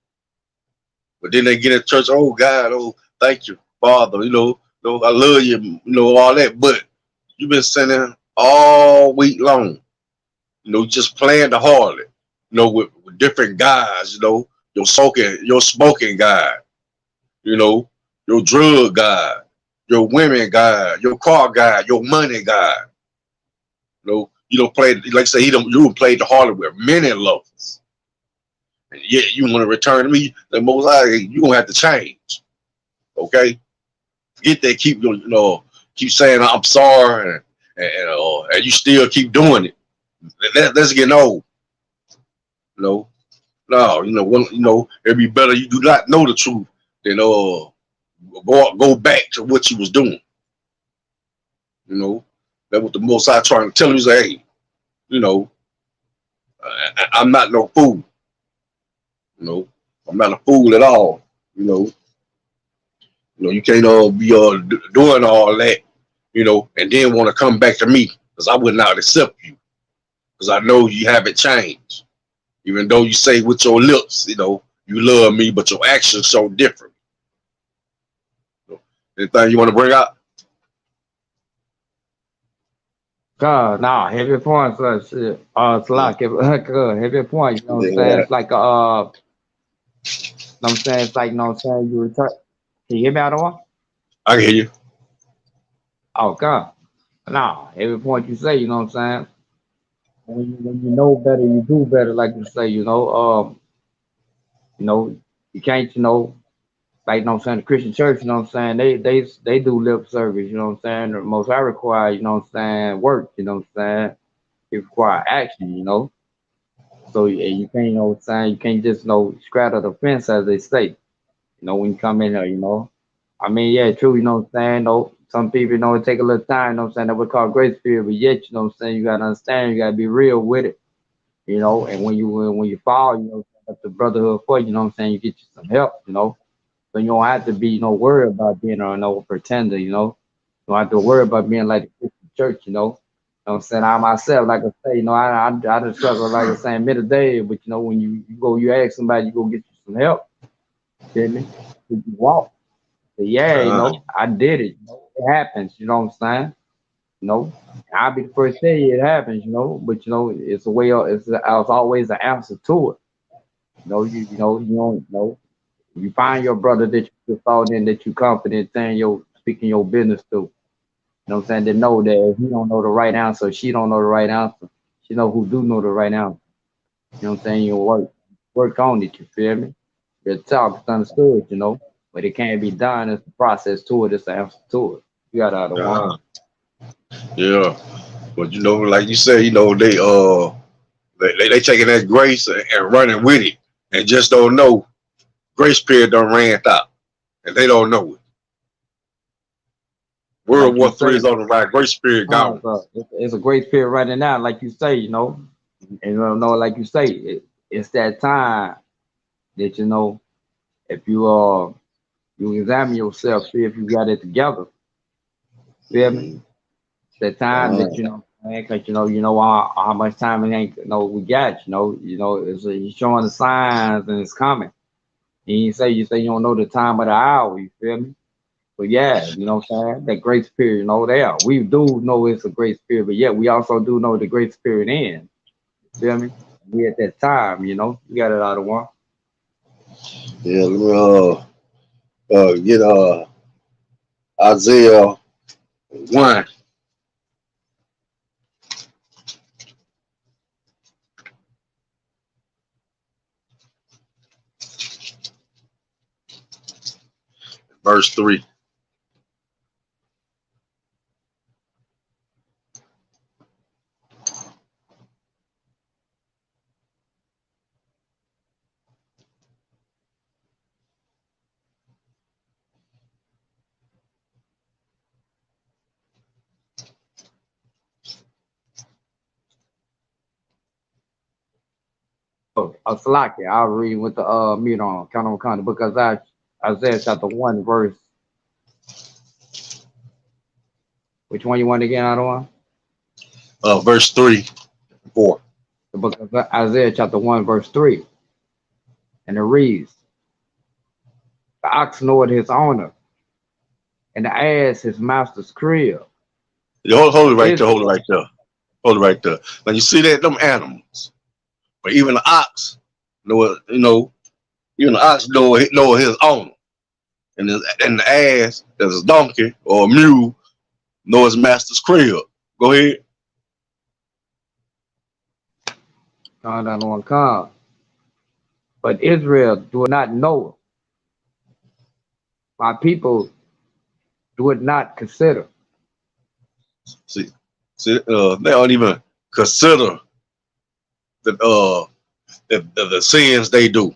but then they get in church. Oh God, oh thank you, Father. I love you. All that, but you've been sinning all week long. Just playing the harlot. With different guys. Your smoking guy. Your drug guy, your women guy, your car guy, your money guy. You don't play, like I say, you don't play the harlot with many lovers. And yet you want to return to me, the Most High, you gonna have to change. Okay? Forget that, keep saying I'm sorry and you still keep doing it. That's getting old. No, it'd be better you do not know the truth than go back to what you was doing. You know, that what the Most High trying to tell you is, hey, you know, I'm not no fool. You know, I'm not a fool at all. You can't be doing all that, and then want to come back to me because I would not accept you because I know you haven't changed. Even though you say with your lips, you love me, but your actions show different. Anything you want to bring out? God, nah, heavy points, shit. It's like, heavy points, you know what I'm saying? Yeah, It's like, you know what I'm saying? It's like, you know what I'm saying? You return. Can you hear me out of one? I can hear you. Oh, God. Nah, every point you say, you know what I'm saying? When you know better, you do better, like you say, you know, you can't, like, you know what I'm saying, the Christian church, you know what I'm saying, they do lip service, you know what I'm saying? The most I require, you know what I'm saying, work, you know what I'm saying? It require action, So you can't, you know what I'm saying, you can't just, straddle the fence as they say, when you come in there, I mean, yeah, true, you know what I'm saying, some people, it take a little time, you know what I'm saying, that we call grace period, but yet, you know what I'm saying, you gotta understand, you gotta be real with it, and when you fall, that's the brotherhood for you, you know what I'm saying, you get you some help, so you don't have to be no worried about being a no pretender, You don't have to worry about being like the Christian church, You know what I'm saying? I myself, like I say, I just struggle like I say middle day, but when you ask somebody, you go get you some help, feel me? You walk. But yeah, Uh, I did it. It happens, you know what I'm saying? You know, I'll be the first to tell you it happens, but it's a way it's always an answer to it. You don't know. You find your brother that you thought in that you confident saying speaking your business to. You know what I'm saying? They know that if he don't know the right answer, she don't know the right answer. She know who do know the right answer. You know what I'm saying? You work on it, you feel me? The talk is understood, but it can't be done. It's the process to it, it's the answer to it. You got out of one. uh, yeah, but like you say, they taking that grace and running with it, and just don't know grace period done ran out, and they don't know it. World Like you War Three say, is on the right. Grace period gone. it's a great period running now, like you say, and like you say, it's that time that if you examine yourself, see if you got it together. Feel me? Mm-hmm. The time Uh, that because how much time it ain't we got, he's showing the signs and it's coming. And you say you don't know the time of the hour, you feel me? But yeah, you know what I'm saying? That grace period, there. We do know it's a grace period, but yeah, we also do know the grace period ends. You feel me? We at that time, you got it out of one. yeah, let me get Isaiah 1, verse 3. Oh, Salaki, I'll read with the mute on, count the book of Isaiah chapter 1, verse. Which one you want again, out of one? Verse 3, 4. The book of Isaiah chapter 1, verse 3. And it reads, the ox knoweth his owner, and the ass his master's crib. Hold it But right there, hold it Israel, right there. Hold it right there. Now you see that them animals, but even the ox know it, even the ox know his owner. And the ass that's a donkey or a mule know his master's crib. Go ahead. come down one come. But Israel do not know. My people do it not consider. See, they don't even consider the the sins they do,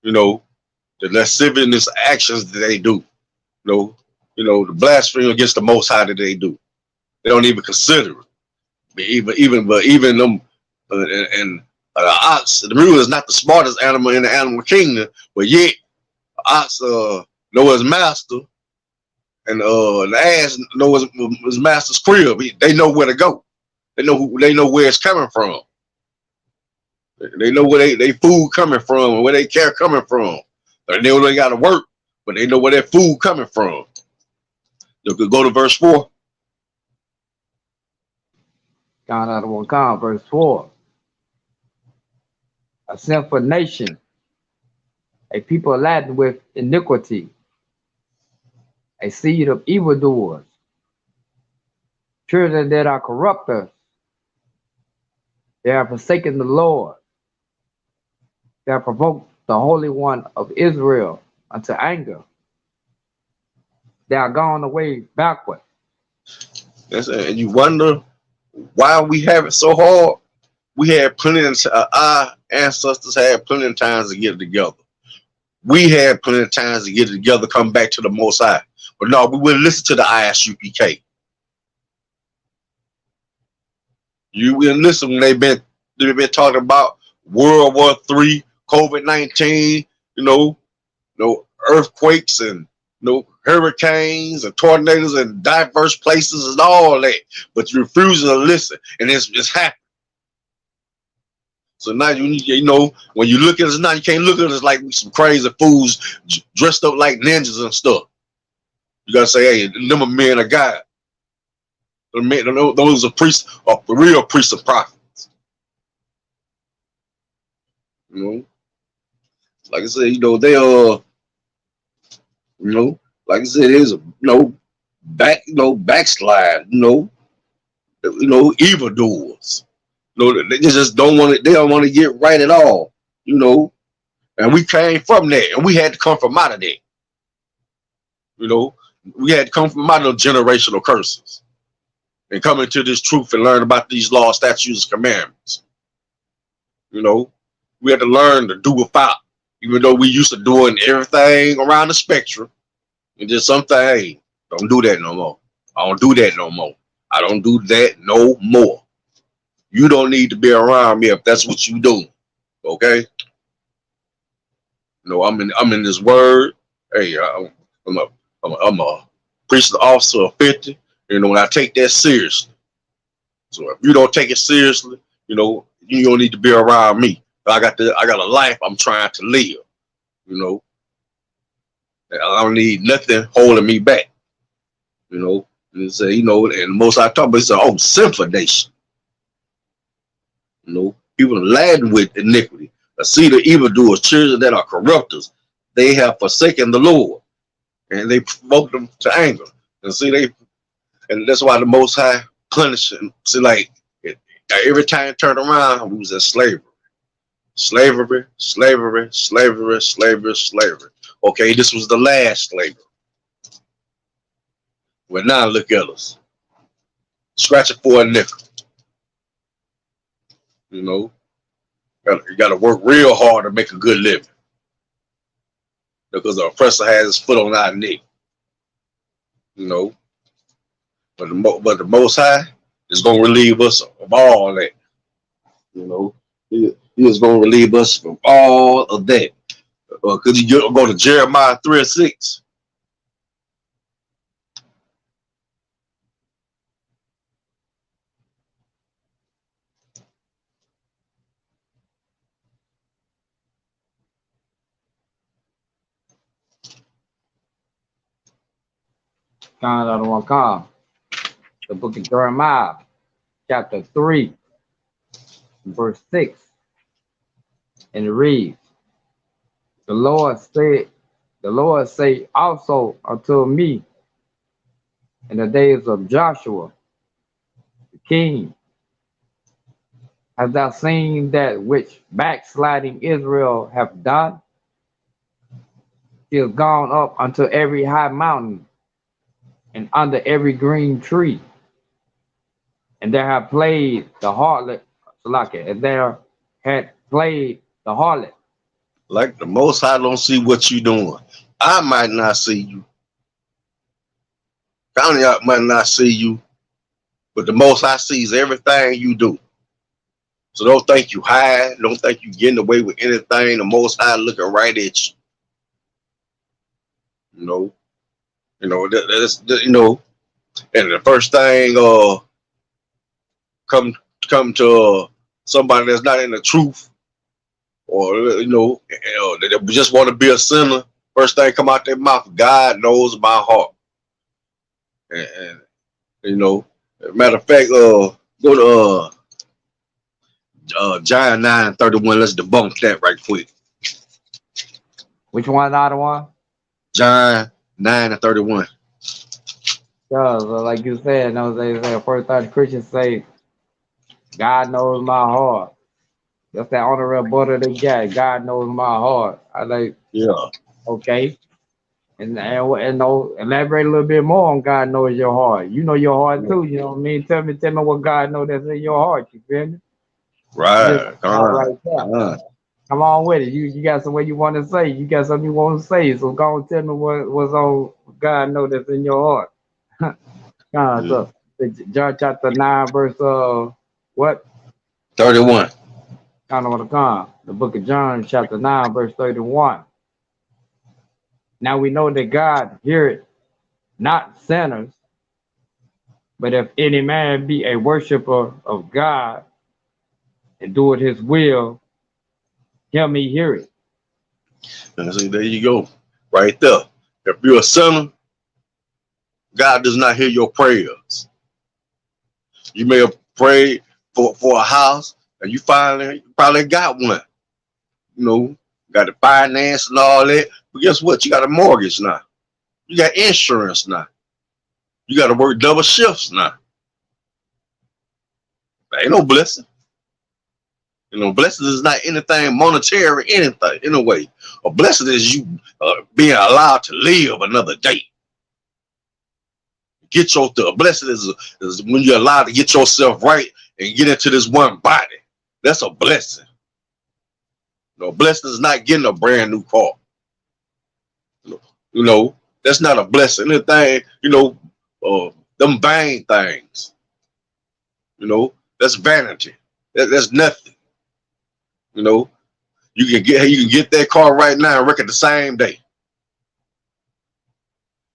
you know, the lascivious actions that they do, the blasphemy against the Most High that they do. They don't even consider it. But even them and the ox, the mule is not the smartest animal in the animal kingdom, but yet the ox know his master, and the ass know his master's crib. They know where to go. They know where it's coming from. They know where they food coming from and where they care coming from. They know they got to work, but they know where their food coming from. You could go to verse 4. God out of one God, verse 4. A sinful nation, a people laden with iniquity, a seed of evildoers, children that are corrupters. They have forsaken the Lord. They have provoked the Holy One of Israel unto anger. They are gone away backward. And you wonder why we have it so hard. We had plenty of our ancestors had plenty of times to get it together. We had plenty of times to get it together, come back to the Most High. But no, we wouldn't listen to the ISUPK. You wouldn't listen when they've been talking about World War III, COVID-19, earthquakes and hurricanes and tornadoes and diverse places and all that. But you refuse to listen, and it's happening. So now when you look at us now, you can't look at us like we some crazy fools dressed up like ninjas and stuff. You gotta say, hey, them are men of God. Those are priests, are the real priests and prophets. Like I said, they like I said, there's backslide, evildoers. They just don't want it. They don't want to get right at all, And we came from that, and we had to come from out of that. We had to come from out of generational curses and come into this truth and learn about these laws, statutes, and commandments. We had to learn to do without, even though we used to doing everything around the spectrum. And just something, hey, don't do that no more. I don't do that no more. I don't do that no more. You don't need to be around me if that's what you do. Okay? I'm in this word. Hey, I'm a priest officer of 50. And I take that seriously. So if you don't take it seriously, you don't need to be around me. I got a life I'm trying to live. I don't need nothing holding me back. And say, and most I talk about is a sinful nation. People laden with iniquity. A seed of evildoers, children that are corrupters. They have forsaken the Lord, and they provoke them to anger. And that's why the Most High punishing. See, like every time it turned around, we was in slavery. Slavery, slavery, slavery, slavery, slavery. Okay, this was the last slavery. Well, now look at us. Scratching for a nickel. You got to work real hard to make a good living. Because the oppressor has his foot on our neck. But the Most High is going to relieve us of all that. He is going to relieve us from all of that. Could you go to Jeremiah 3:6? God out of one God. The book of Jeremiah, chapter 3, verse 6. And it reads, The Lord say also unto me in the days of Joshua, the king, hast thou seen that which backsliding Israel hath done? He is gone up unto every high mountain and under every green tree, and there have played the harlot, and there had played the harlot. Like the Most High don't see what you doing. I might not see you. County out might not see you, but the Most High sees everything you do. So don't think you hide. Don't think you getting away with anything. The Most High looking right at you. You know. That's and the first thing come come to somebody that's not in the truth, or that just want to be a sinner. First thing come out their mouth, God knows my heart. And matter of fact, go to John 9:31. Let's debunk that right quick. Which one's the other one? John 9:31. Because, like you said, those days, first time Christians say, God knows my heart. That's that honorable butter they got. God knows my heart. I like, Yeah. okay. And no, elaborate a little bit more on God knows your heart. You know your heart too. You know what I mean? Tell me what God knows that's in your heart. You feel me? Just Right. not right there. Come on with it. You got something you want to say. You got something you want to say. So go and tell me what's on God know that's in your heart. So John chapter 9 verse what? 31. The book of John chapter 9 verse 31. Now we know that God heareth not sinners, but if any man be a worshiper of God and doeth his will, him he heareth. And see, there you go. Right there. If you're a sinner, God does not hear your prayers. You may have prayed for a house and you probably got one. Got the finance and all that. But guess what? You got a mortgage now. You got insurance now. You got to work double shifts now. That ain't no blessing. Blessing is not anything monetary, anything in a way. A blessing is you being allowed to live another day. A blessing is when you're allowed to get yourself right and get into this one body. That's a blessing. A blessing is not getting a brand new car. That's not a blessing. Anything, them vain things. That's vanity. That's nothing. You can get that car right now and wreck it the same day.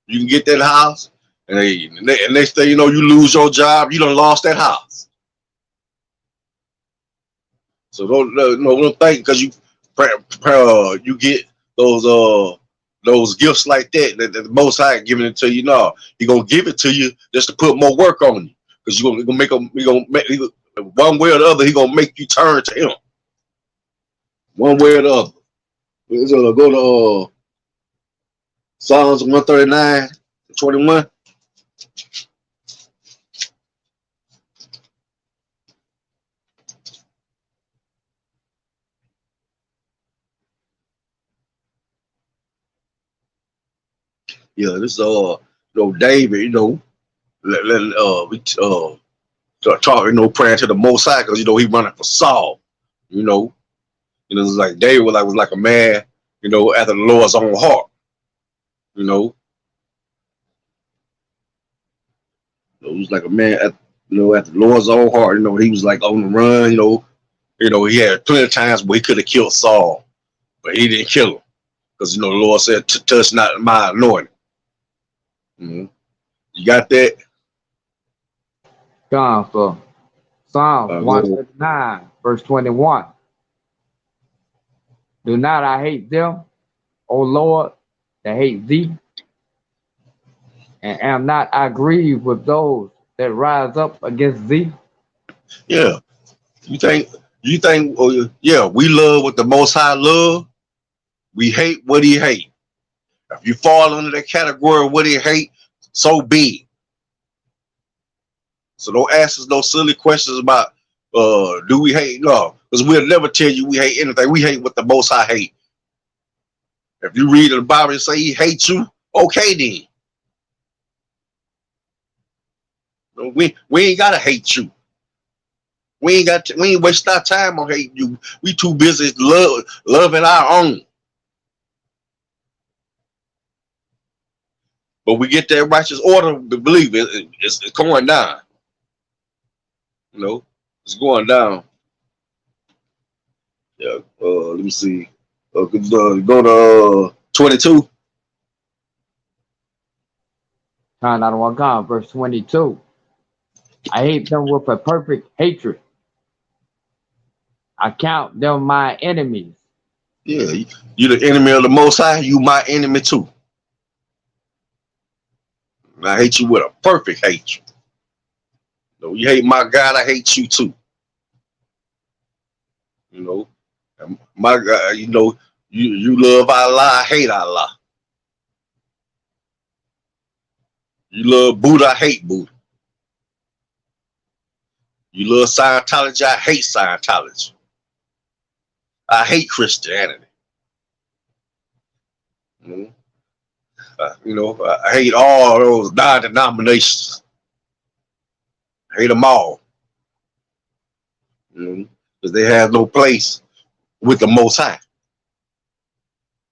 You can get that house, and next thing you know, you lose your job. You done lost that house. So don't think because you get those gifts like that the Most High giving it to you. No, He gonna give it to you just to put more work on you, because you gonna make him. One way or the other, He gonna make you turn to Him. One way or the other. We're gonna go to Psalms 139:21. Yeah, this David, we start talking, praying to the Most High, because he running for Saul. It's like David was like a man, after the Lord's own heart. It was like a man at the Lord's own heart. He was like on the run. He had plenty of times where he could have killed Saul, but he didn't kill him, because the Lord said, "Touch not my anointing." You got that? God, so Psalm 139 verse 21. Do not I hate them, O Lord, that hate thee, and am not I grieved with those that rise up against thee? Yeah. You think, we love what the Most High love. We hate what He hate. If you fall under that category of what He hate, so be it. So don't ask us no silly questions about do we hate? No, because we'll never tell you we hate anything. We hate what the Most High hate. If you read in the Bible and say He hates you, okay then. We ain't gotta hate you. We ain't wasting our time on hating you. We too busy loving our own. But we get that righteous order to believe it's going down. You know, it's going down. Yeah. Let me see. Go to 22. Kind out of one God, verse 22. I hate them with a perfect hatred. I count them my enemies. Yeah, you the enemy of the Most High. You my enemy too. And I hate you with a perfect hatred. You know, you hate my God, I hate you too. You know, and my God, you know, you love Allah, I hate Allah. You love Buddha, I hate Buddha. You love Scientology, I hate Scientology. I hate Christianity. You know, I hate all those non-denominations. I hate them all. You know, because they have no place with the Most High.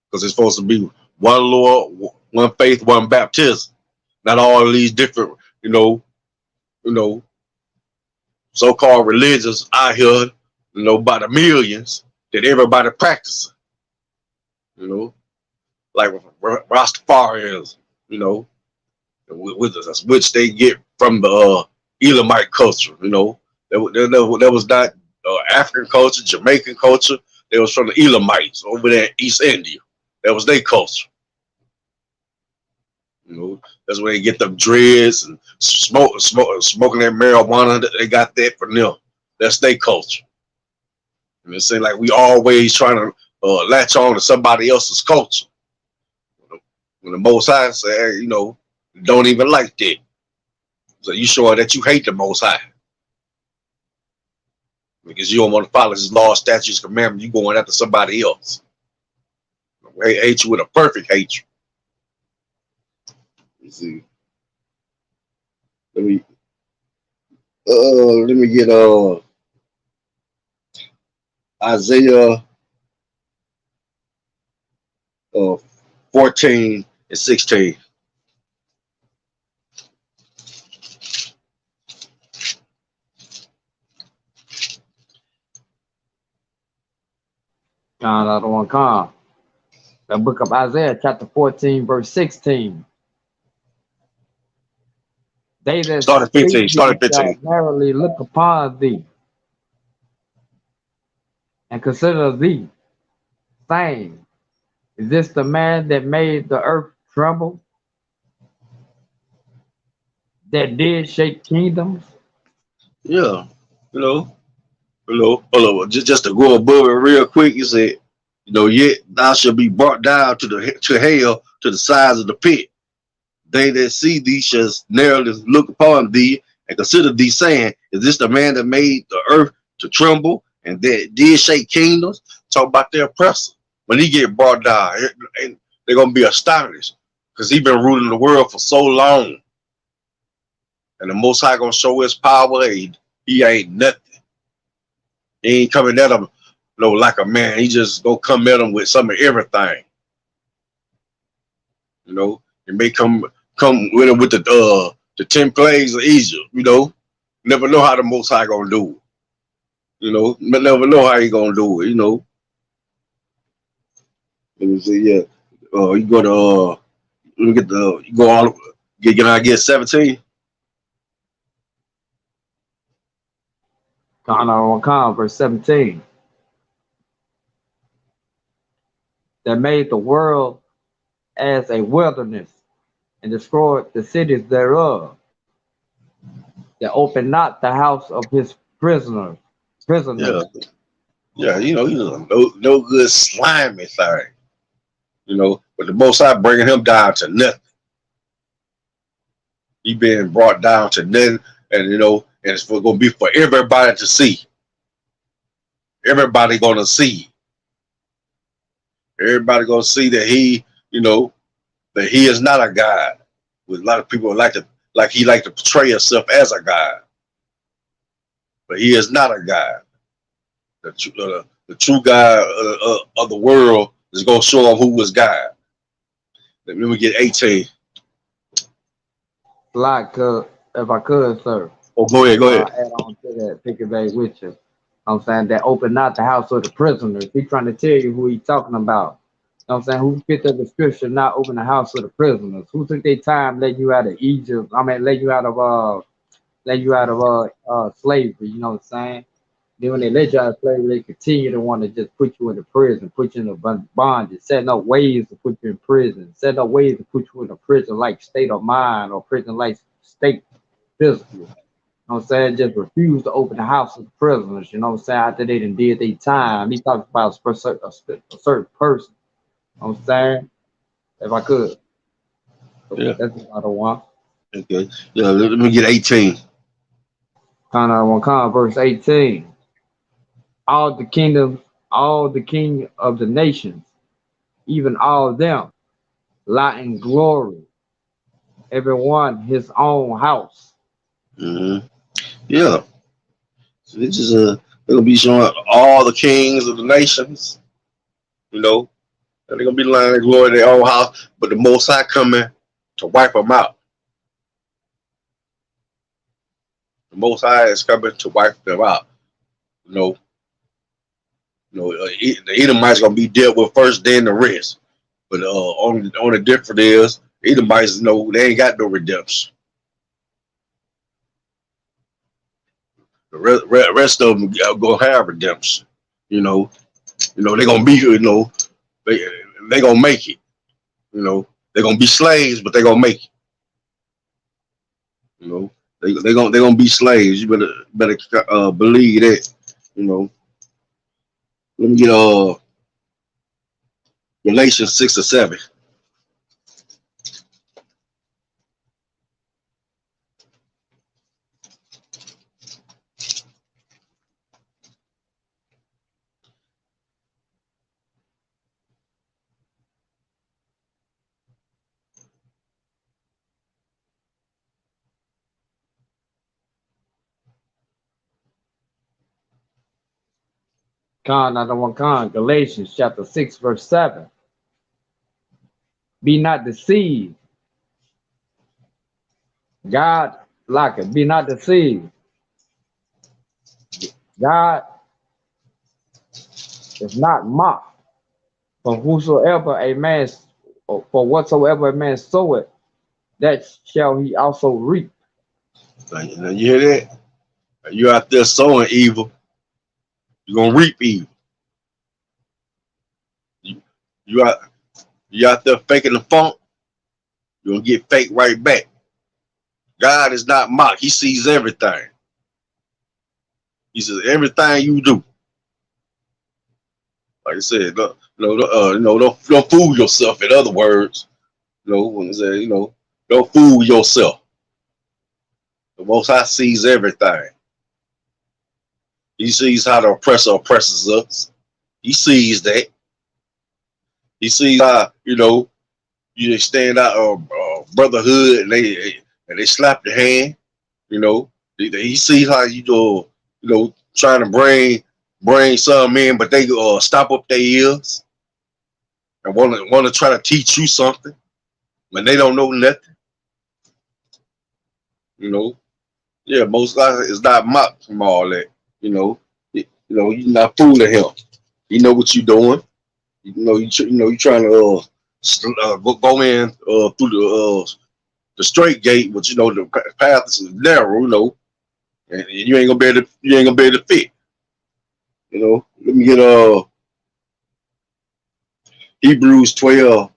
Because it's supposed to be one Lord, one faith, one baptism. Not all of these different, you know, so-called religions out here, you know, by the millions that everybody practices. You know, like Rastafarians, you know, which they get from the Elamite culture. You know, that was not African culture, Jamaican culture. They was from the Elamites over there in East India. That was their culture. You know, that's where they get them dreads and smoking their marijuana. They got that from them. That's their culture. And it seems like we always trying to latch on to somebody else's culture. When the Most High say, hey, you know, don't even like that. So you show that you hate the Most High. Because you don't want to follow his law, statutes, commandments. You going after somebody else. They hate you with a perfect hatred. You see. Let me get Isaiah 14 and 16. Kind out of one God. The book of Isaiah, chapter 14, verse 16. They that Start at seek 15. Start thee at shall 15. narrowly look upon thee and consider thee, saying, is this the man that made the earth tremble, that did shake kingdoms? Yeah. Hold on. Just to go above it real quick, you said, you know, yet thou shalt be brought down to hell to the sides of the pit. They that see thee shall narrowly look upon thee and consider thee, saying, is this the man that made the earth to tremble and that did shake kingdoms? Talk about the oppressor. When he get brought down, they're gonna be astonished because he been ruling the world for so long. And the Most High gonna show his power. He ain't nothing. He ain't coming at them, you know, like a man. He just gonna come at them with some of everything. You know, he may come with him with the 10 plagues of Egypt. You know, never know how the Most High gonna do it. You know, never know how he gonna do it. You know, let me see. Yeah, you go to let me get the you go all get 17. Kind out of one God, verse 17. That made the world as a wilderness and destroyed the cities thereof, that opened not the house of his prisoners. Yeah, yeah. You know, no good slimy thing. You know, but the Most High bringing him down to nothing. He being brought down to nothing, and you know, and it's going to be for everybody to see. Everybody going to see. Everybody going to see that he, you know, that he is not a god. With a lot of people like to portray himself as a god. but he is not a God. The true God of the world is going to show him who was God. Let me get 18. Like, if I could, sir, Oh, go ahead, go ahead. add on to that, piggyback with you. I'm saying that open not the house of the prisoners. He trying to tell you who he talking about. I'm saying who fit the description, not open the house of the prisoners. Who took their time letting you out of Egypt? I mean, let you out of slavery. You know what I'm saying? Then when they let you out of slavery, they continue to want to just put you in the prison, put you in a bondage, setting up ways to put you in prison, setting up ways to put you in a prison like state of mind or prison like state physically. You know what I'm saying? Just refuse to open the house of the prisoners. You know what I'm saying? After they done did their time. He talks about a certain person. You know what I'm saying? If I could. So Yeah. that's another one. Okay. Yeah. Let me get 18. Verse 18. All the kingdoms, all the king of the nations, even all of them, lie in glory, everyone his own house. Hmm. Yeah. So this is they're gonna be showing all the kings of the nations. You know, and they're gonna be lying in glory in their own house, but the Most High coming to wipe them out. The Most High is coming to wipe them out. You know, the Edomites gonna be dealt with first, then the rest. But on the difference is Edomites, they ain't got no redemption. The rest of them gonna have redemption. You know, they gonna be, they they gonna make it. They're gonna be slaves, but they gonna make it. You know, they gonna be slaves. You better believe that. You know, let me get Galatians 6 or 7. Galatians chapter 6, verse 7. Be not deceived. God like it. Be not deceived. God is not mocked. For whosoever a man, for whatsoever a man soweth, that shall he also reap. Now you hear that? You out there sowing evil, you're gonna reap evil. You, you out you out there faking the funk, you're gonna get fake right back. God is not mocked. He sees everything. He says everything you do. Like I said, don't fool yourself. In other words, when I say, don't fool yourself. The Most High sees everything. He sees how the oppressor oppresses us. He sees that. He sees how you stand out brotherhood and they slap your hand. He sees how you do. Trying to bring some in, but they stop up their ears and want to try to teach you something when they don't know nothing. Yeah, most likely it's not mocked from all that. You're not fooling him. You know what you're doing. You trying to go in through the straight gate, but the path is narrow. And you ain't gonna be able to fit. Let me get Hebrews 12:16.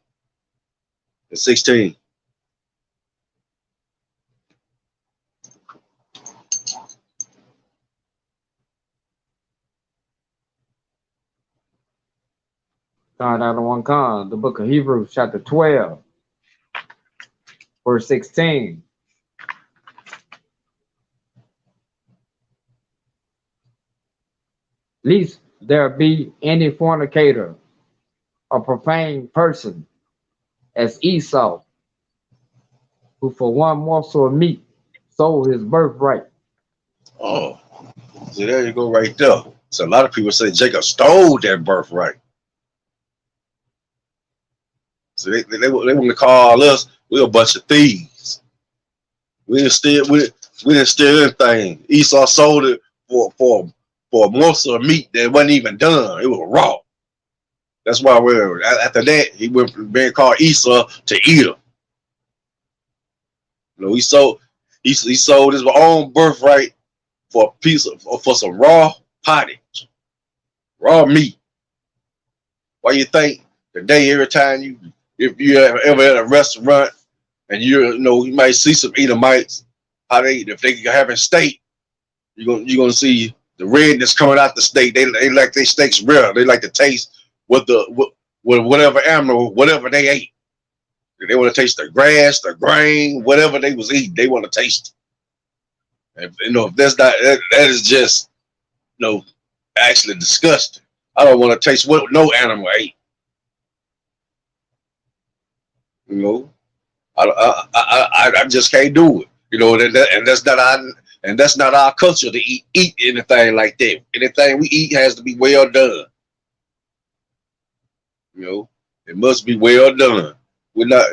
The book of Hebrews, chapter 12, verse 16. Least there be any fornicator or profane person as Esau, who for one morsel of meat sold his birthright. Oh, So there you go, right there. So a lot of people say Jacob stole that birthright. So they want to call us, we're a bunch of thieves. We didn't steal anything. Esau sold it for a morsel of meat that wasn't even done. It was raw. That's why we're after that he went from being called Esau to Edom. You know, he sold his own birthright for a piece of for some raw pottage, raw meat. Why you think today every time if you ever at a restaurant and you know you might see some Edomites, how they if they having steak, you're gonna see the redness coming out the steak. They like their steaks rare. They like to taste with whatever animal, whatever they ate. They want to taste the grass, the grain, whatever they was eating. They want to taste it. And, you know, if that's not that is just actually disgusting. I don't want to taste what no animal ate. You know, I just can't do it. You know, and that's not our culture to eat anything like that. Anything we eat has to be well done. You know, it must be well done. We're not,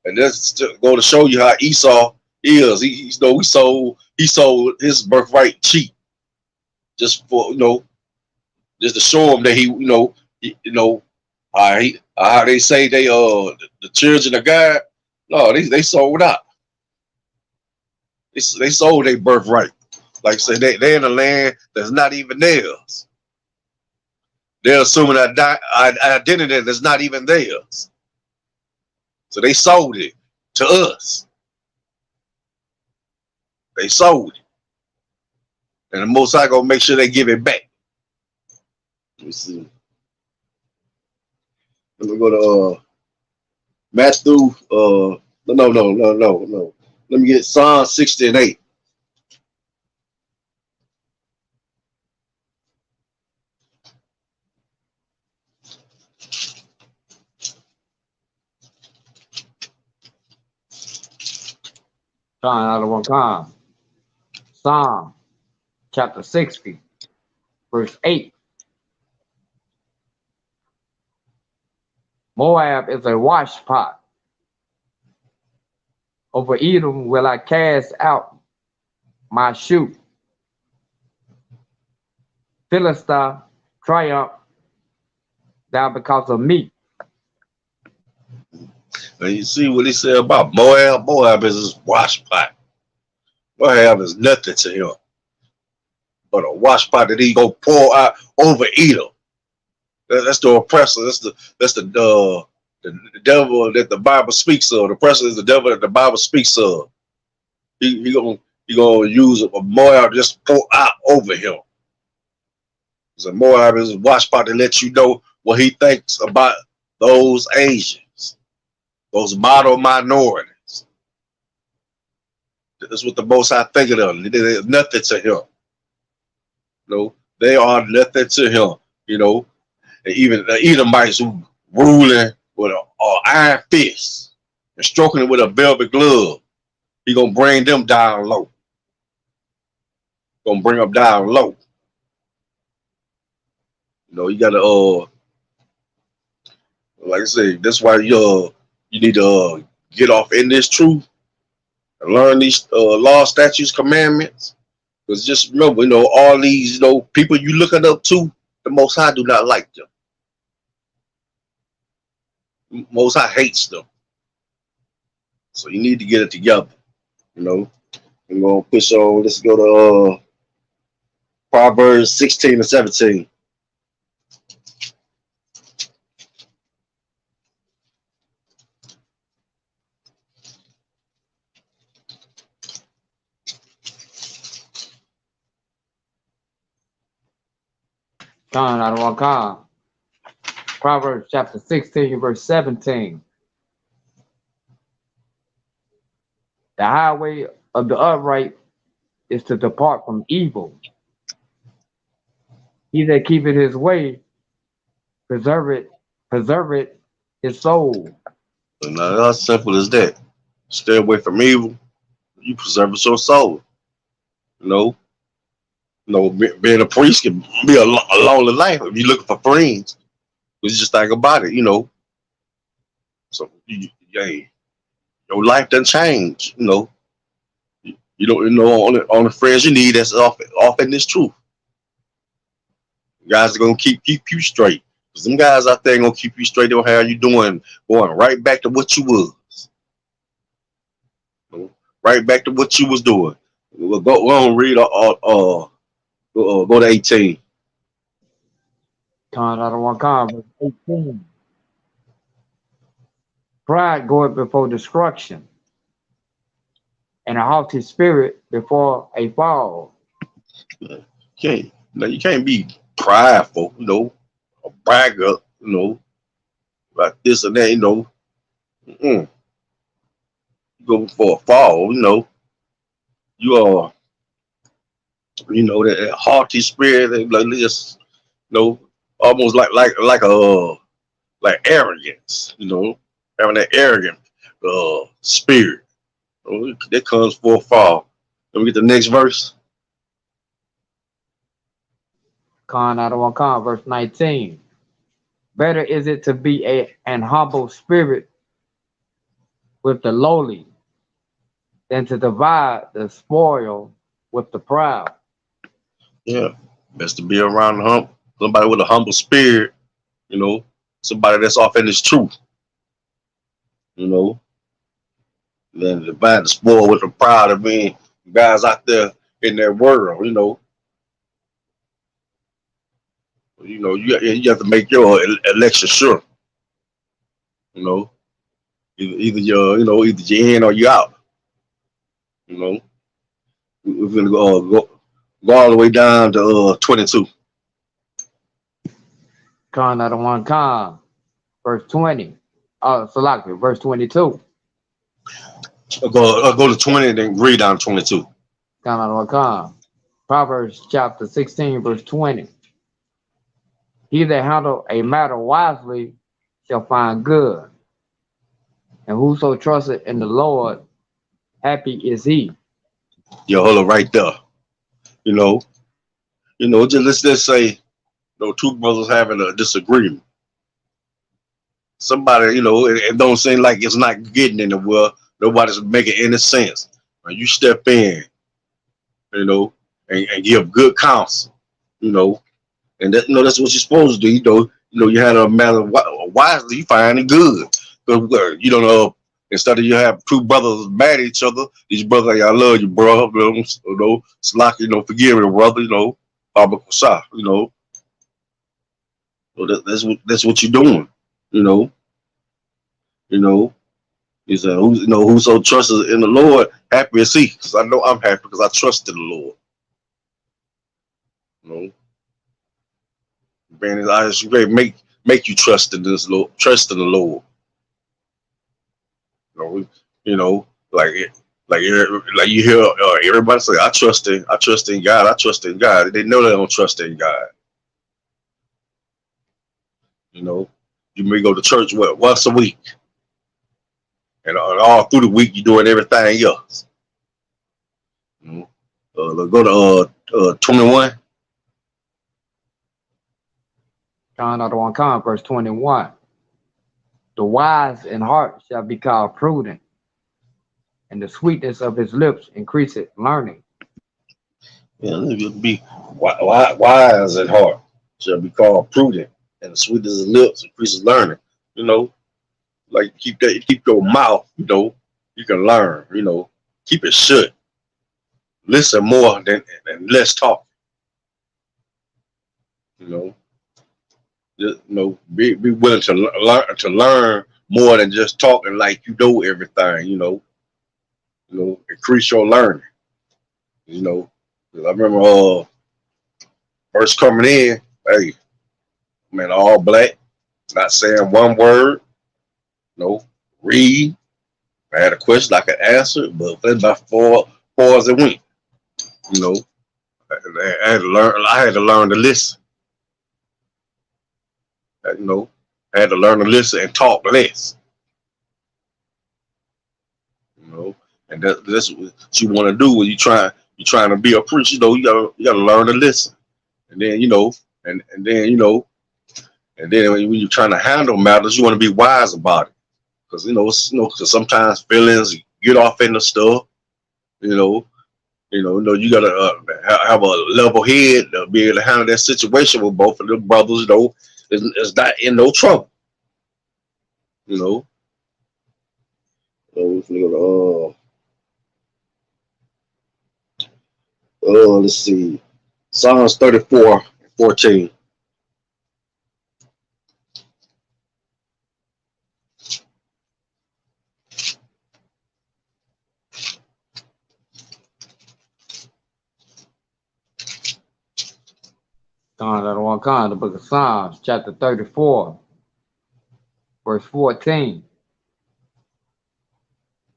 and that's to go to show you how Esau is. He sold his birthright cheap, just for just to show him that how they say the children of God. No, they sold out. They sold their birthright. Like I said, they're in a land that's not even theirs. They're assuming an identity that's not even theirs. So they sold it to us. They sold it. And the Most High gonna make sure they give it back. Let me see. Let me go to Matthew. No. Let me get Psalm 60 and 8. John out of one time. Psalm chapter 60, verse 8. Moab is a wash pot. Over Edom will I cast out my shoe. Philistine, triumph thou because of me. And you see what he said about Moab? Moab is his wash pot. Moab is nothing to him but a wash pot that he go pour out over Edom. That's the oppressor. That's the devil that the Bible speaks of. The oppressor is the devil that the Bible speaks of. He gonna use a Moab just to pour out over him. So Moab is a wash pot to let you know what he thinks about those Asians, those model minorities. That's what the Most High think of them. They're nothing to him. They are nothing to him. And even the Edomites who ruling with an iron fist and stroking it with a velvet glove, he gonna bring them down low. Gonna bring them down low. You gotta like I say, that's why you need to get off in this truth and learn these law, statutes, commandments. Because just remember, all these people you looking up to, the Most High do not like them. Most High hates them. So you need to get it together. I'm gonna push on. Let's go to Proverbs 16 and 17. John out of one time. Proverbs chapter 16, verse 17. The highway of the upright is to depart from evil. He that keepeth his way, preserve it his soul. So now how simple as that. Stay away from evil. You preserve your soul. You know, being a priest can be a lonely life if you're looking for friends. But just think about it, you know. So, hey, your life doesn't change, you know. You don't you know on the friends you need that's off in this truth. Guys are gonna keep you straight. Some guys out there ain't gonna keep you straight. They'll have you doing going right back to what you was, you know, right back to what you was doing. We'll go on read go to 18. Con out of one con, verse 18. Pride goeth before destruction, and a haughty spirit before a fall. You can't be prideful, you know, a bragger, you know, like this and that, you know. Mm-mm. Go for a fall, you know. You are, you know, that haughty spirit, like this, you know, almost like arrogance, you know, having that arrogant spirit. You know, that comes for a fall. Let me get the next verse. Con out of one con, verse 19. Better is it to be an humble spirit with the lowly than to divide the spoil with the proud. Yeah, best to be around somebody with a humble spirit, you know, somebody that's off in his truth, you know, than divide the spoil with the proud of being guys out there in their world, you know. You have to make your election sure, you know. Either either you're in or you're out. You know, we're gonna go all the way down to 22. Con out of one con, verse 20. Salaki, verse 22. Go to 20 and then read down to 22. Con out of one con. Proverbs chapter 16, verse 20. He that handle a matter wisely shall find good, and whoso trusteth in the Lord, happy is he. Yo, hold it right there. You know, just let's say, two brothers having a disagreement. Somebody, it don't seem like it's not getting anywhere. Nobody's making any sense. When you step in, and give good counsel, you know, and that's what you're supposed to do. You had a matter wisely. You find it good. You don't know. Instead of you have two brothers mad at each other, these brothers like, I love you, bro. Slack, forgive me, brother. Baba Kusa, So that's what you're doing. You know, you know. He said, whoso trusts in the Lord, happy is he. Because I know I'm happy because I trust in the Lord. You know, being his eyes great, make you trust in this Lord, trust in the Lord. Like you hear everybody say, I trust in God, I trust in God. They know they don't trust in God. You may go to church once a week, and all through the week you're doing everything else. Go to 21. Con out of one con, verse 21. The wise in heart shall be called prudent, and the sweetness of his lips increaseth learning. Yeah, be wise at heart shall be called prudent, and the sweetness of his lips increases learning. Like keep your mouth. You can learn. Keep it shut. Listen more than less talk. Be willing to learn more than just talking like you know everything. Increase your learning. I remember first coming in, hey, man, all black, not saying one word. Read. I had a question, I could answer, but that's about far as it went. I had to learn. I had to learn to listen. I had to learn to listen and talk less. And that's what you want to do when you try. you're trying to be a preacher, you gotta learn to listen. And then, and then, and then when you're trying to handle matters, you want to be wise about it. Because, 'cause sometimes feelings get off into stuff, you know, you gotta have a level head to be able to handle that situation with both of the brothers, is not in no trouble, you know. So if you go let's see, Psalms 34:14. The book of Psalms, chapter 34, verse 14.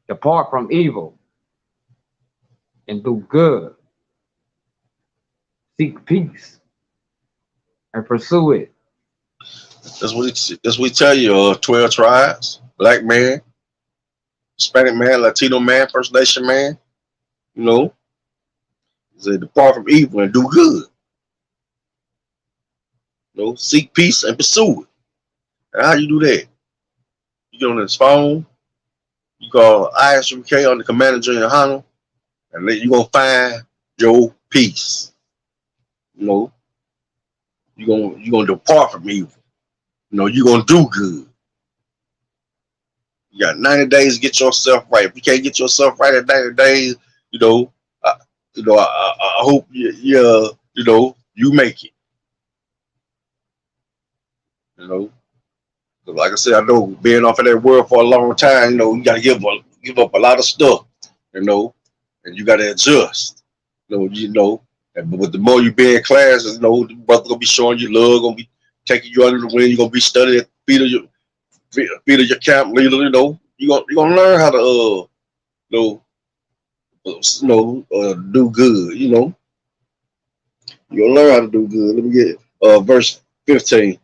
Depart from evil and do good. Seek peace and pursue it. That's what we tell you. 12 tribes: black man, Hispanic man, Latino man, First Nation man. You know, say depart from evil and do good. Seek peace and pursue it. And how you do that? You get on this phone. You call ISUPK on the Commander General Hunter, and then you gonna find your peace. You gonna depart from evil. You gonna do good. You got 90 days to get yourself right. If you can't get yourself right in 90 days, you know, I, I hope you make it. You know, 'cause like I said, I know being off of that world for a long time. You gotta give up a lot of stuff. And you gotta adjust. But the more you be in class, the brother gonna be showing you love, gonna be taking you under the wing. You're gonna be studying at the feet of your camp leader. You're gonna learn how to do good. You're gonna learn how to do good. Let me get verse 15.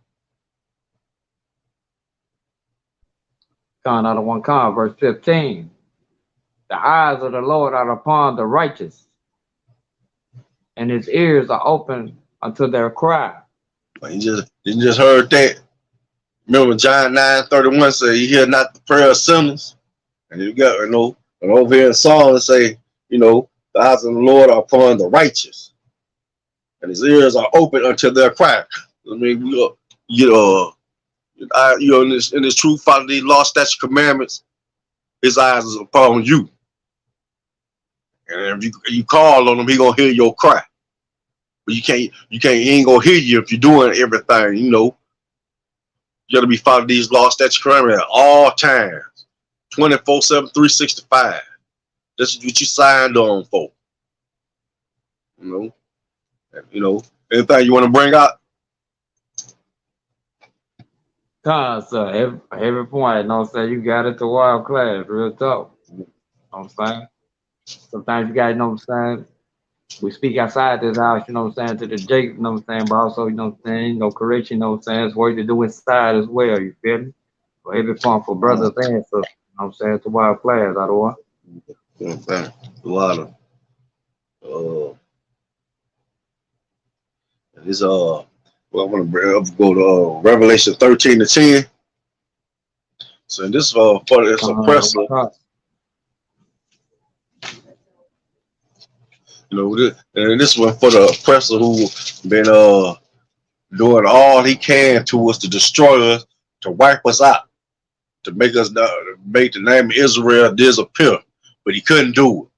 Verse 15. The eyes of the Lord are upon the righteous, and his ears are open unto their cry. You just heard that. Remember John 9:31 say, "You hear not the prayer of sinners." And you got, and over here in Psalm it say, the eyes of the Lord are upon the righteous, and his ears are open unto their cry. I mean, in this truth, follow these law, statutes, commandments. His eyes is upon you, and if you call on him, he gonna hear your cry. But he ain't gonna hear you if you're doing everything. You gotta be following these law, statutes, commandments at all times, 24/7, 365. That's what you signed on for. Anything you want to bring up? So every point, you got it to wild class, real talk. I'm saying? Sometimes you got, we speak outside this house, to the Jake, but also, correction, it's work to do inside as well, you feel me? For every point for brothers and sisters, it's a wild class, otherwise. A lot of this well, I'm gonna go to Revelation 13:10. So this for this oppressor, and this one for the oppressor who been doing all he can to us to destroy us, to wipe us out, to make the name of Israel disappear, but he couldn't do it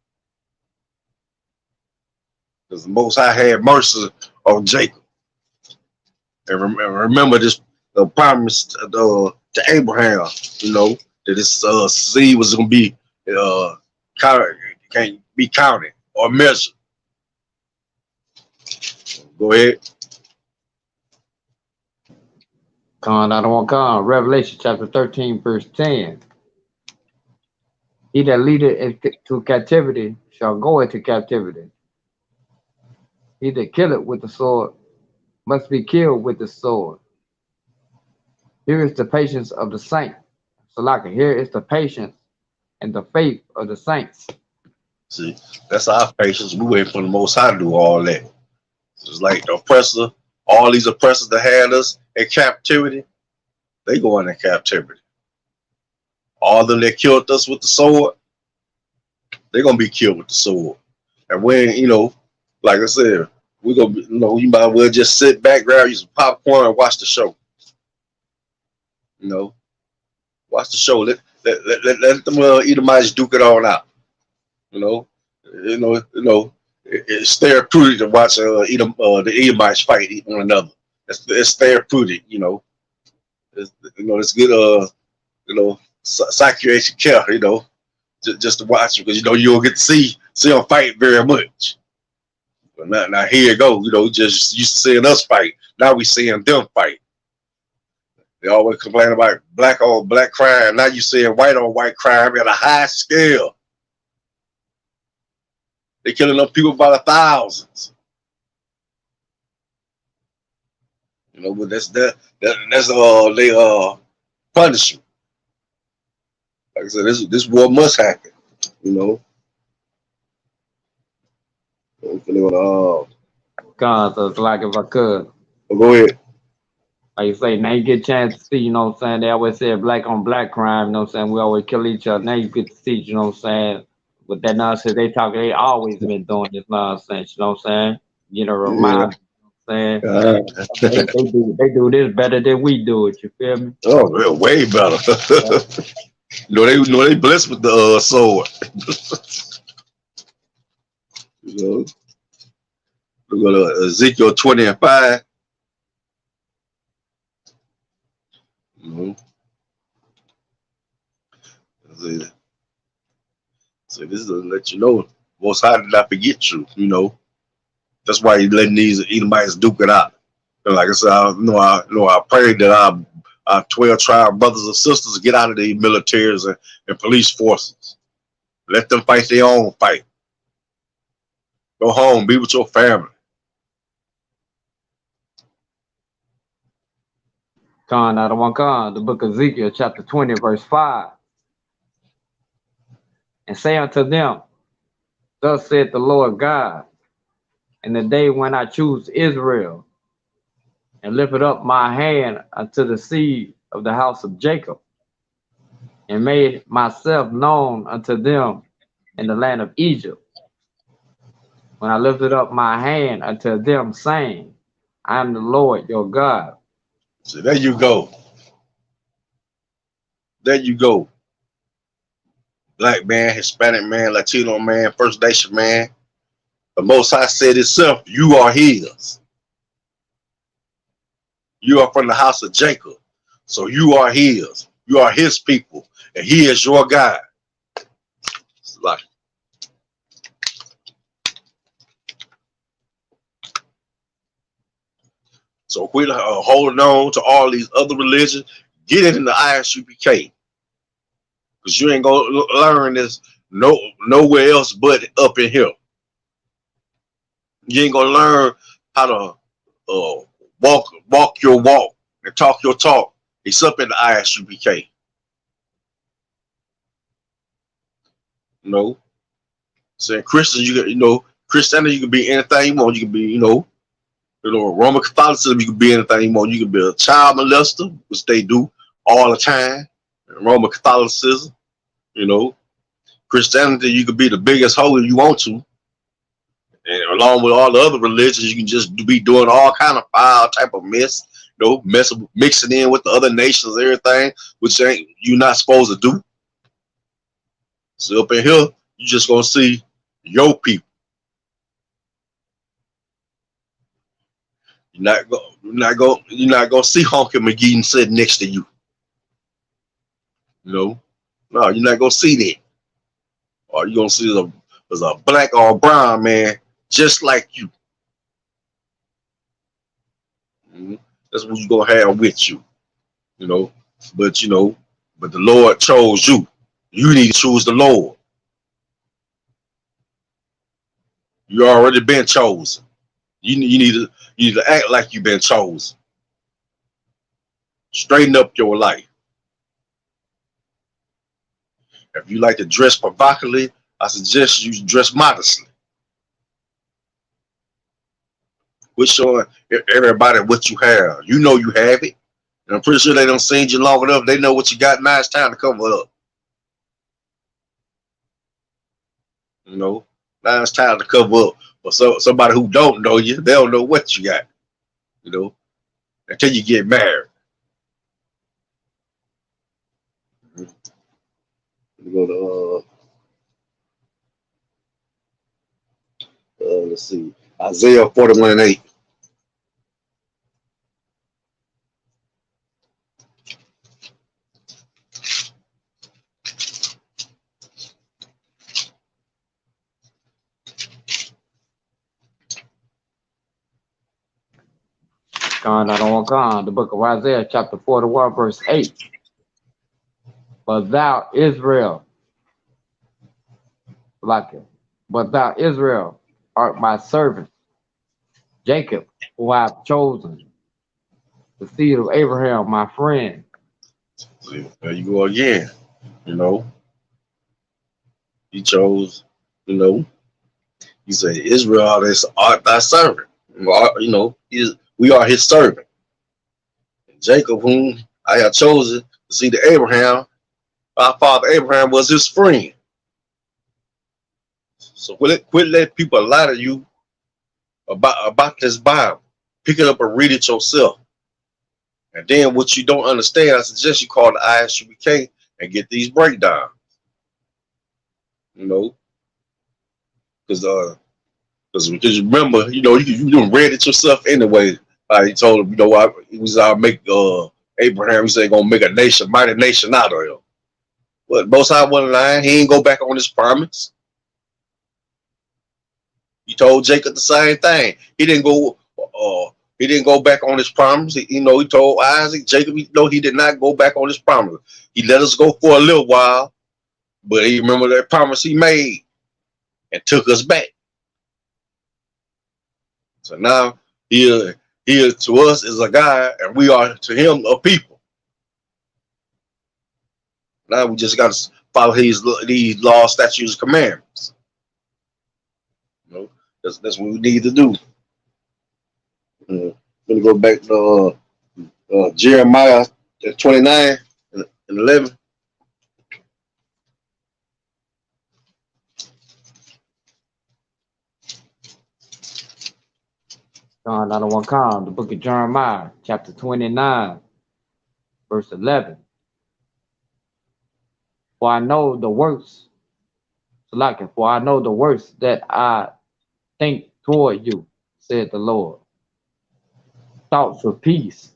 because the Most High had mercy on Jacob. And remember this promise to Abraham, that his seed was going to be can't be counted or measured. Go ahead. Revelation chapter 13, verse 10. He that leadeth into captivity shall go into captivity. He that killeth with the sword must be killed with the sword. Here is the patience of the saint. Salaka, here is the patience and the faith of the saints. See, that's our patience. We wait for the Most High to do all that. It's like the oppressor, all these oppressors that had us in captivity, they going in captivity. All of them that killed us with the sword, they're gonna be killed with the sword. And when, like I said, we gonna be, you might as well just sit back, grab you some popcorn and watch the show. You know, watch the show. Let them Edomites duke it all out. You know, it's therapeutic to watch the Edomites fight one another. It's therapeutic. It's good. Psychiatric care. Just to watch because you don't get to see them fight very much. But now here you go. Just used to seeing us fight. Now we seeing them fight. They always complain about black on black crime. Now you seeing white on white crime at a high scale. They killing up people by the thousands. But that's they punishment. Like I said, this war must happen. God, so it's like if I could. Go ahead. Like you say, now you get a chance to see, they always say black on black crime, we always kill each other. Now you get to see, with that nonsense they talk, they always been doing this nonsense, remind Yeah. they do this better than we do it, you feel me? Oh, way better. They blessed with the sword. We go to Ezekiel 20:5. So this is to let you know, Most High did not forget you. That's why He's letting these Edomites duke it out. And like I said, I pray that our 12 tribe brothers and sisters get out of the militaries and police forces. Let them fight their own fight. Go home, be with your family. The book of Ezekiel, chapter 20, verse 5. And say unto them, thus saith the Lord God, in the day when I choose Israel, and lifted up my hand unto the seed of the house of Jacob, and made myself known unto them in the land of Egypt, when I lifted up my hand unto them, saying, I am the Lord your God. So there you go. There you go. Black man, Hispanic man, Latino man, First Nation man. The Most High said Himself, you are His. You are from the house of Jacob. So you are His. You are His people. And He is your God. It's like, so quit holding on to all these other religions. Get in the ISUPK. Because you ain't going to learn this nowhere else but up in here. You ain't going to learn how to walk your walk and talk your talk. It's up in the ISUPK. Saying Christians, Christianity, you can be anything you want. You can be, Roman Catholicism, you can be anything you want. You can be a child molester, which they do all the time. Roman Catholicism, Christianity, you can be the biggest hole you want to. And along with all the other religions, you can just be doing all kind of foul type of mess, mixing in with the other nations, everything, which you're not supposed to do. So up in here, you just gonna see your people. You're not gonna see Honky McGee sitting next to you. No, you're not gonna see that. Or you're gonna see there's a black or a brown man just like you. That's what you're gonna have with you. But the Lord chose you. You need to choose the Lord. You already been chosen. You need to act like you've been chosen. Straighten up your life. If you like to dress provocatively, I suggest you dress modestly. Quit showing everybody what you have. You know you have it. And I'm pretty sure they don't seen you long enough. They know what you got. Now it's time to cover it up. You know, now it's time to cover up. But somebody who don't know you, they don't know what you got. You know, until you get married. We go to let's see, Isaiah 41:8. God, I don't want God. The book of Isaiah, chapter 41, verse 8. But thou, Israel, like it. But thou, Israel, art my servant, Jacob, who I have chosen, the seed of Abraham, my friend. There you go again. You know, he chose. You know, he said, Israel, this art thy servant. You know, we are his servant. And Jacob, whom I have chosen, to see the Abraham, our father Abraham was his friend. So quit letting people lie to you about this Bible. Pick it up and read it yourself. And then what you don't understand, I suggest you call the ISUPK and get these breakdowns. You know, because remember, you know, you done read it yourself anyway. He told him, you know, he was make Abraham. He said, gonna make a nation, mighty nation out of him. But Most High wasn't lying. He ain't go back on his promise. He told Jacob the same thing. He didn't go. He didn't go back on his promise. You know, he told Isaac, Jacob. He did not go back on his promise. He let us go for a little while, but he remembered that promise he made and took us back. So now he to us is a God, and we are to him a people. Now we just got to follow these laws, statutes, and commandments. You know, that's what we need to do. I'm gonna go back to Jeremiah 29 and 11. God, I don't want God. The book of Jeremiah, chapter 29, verse 11. For I know the works, for I know the works that I think toward you, said the Lord. Thoughts of peace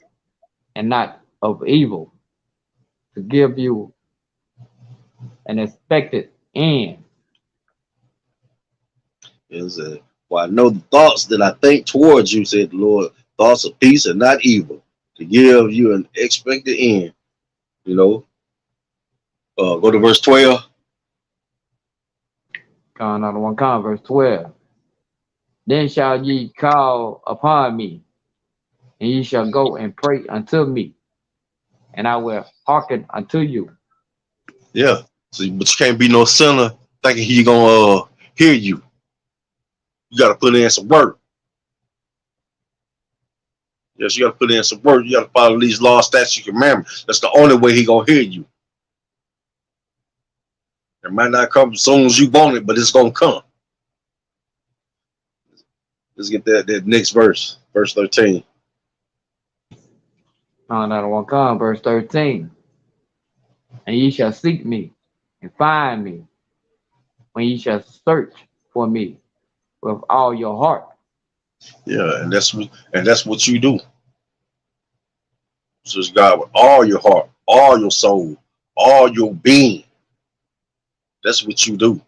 and not of evil, to give you an expected end. For I know the thoughts that I think towards you, said the Lord, thoughts of peace and not evil, to give you an expected end. You know, go to verse 12. God, I don't want God, verse 12. Then shall ye call upon me, and ye shall go and pray unto me, and I will hearken unto you. Yeah. So, but you can't be no sinner thinking he gonna hear you. You got to put in some work. Yes, you got to put in some work. You got to follow these laws, statutes, commandments. That's the only way he gonna hear you. It might not come as soon as you want it, but it's gonna come. Let's get that next verse 13. God, I don't want God, verse 13. And ye shall seek me and find me when ye shall search for me with all your heart. Yeah, and that's what you do. Just God with all your heart, all your soul, all your being. That's what you do.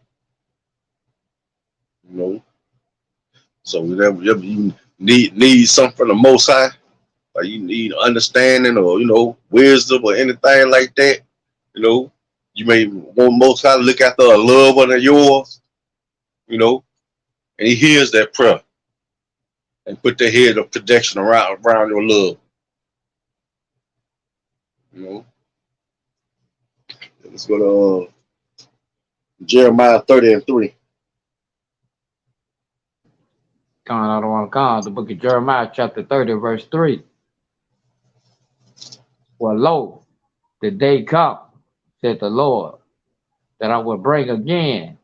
You know. So whenever you need something from the Most High, or you need understanding or wisdom or anything like that, you may want Most High to look after a loved one of yours, and he hears that prayer and put the head of protection around your love. Let's go to Jeremiah 30:3. God, I don't want to call the book of Jeremiah, chapter 30, verse 3. Well, lo, the day come, said the Lord, that I will bring again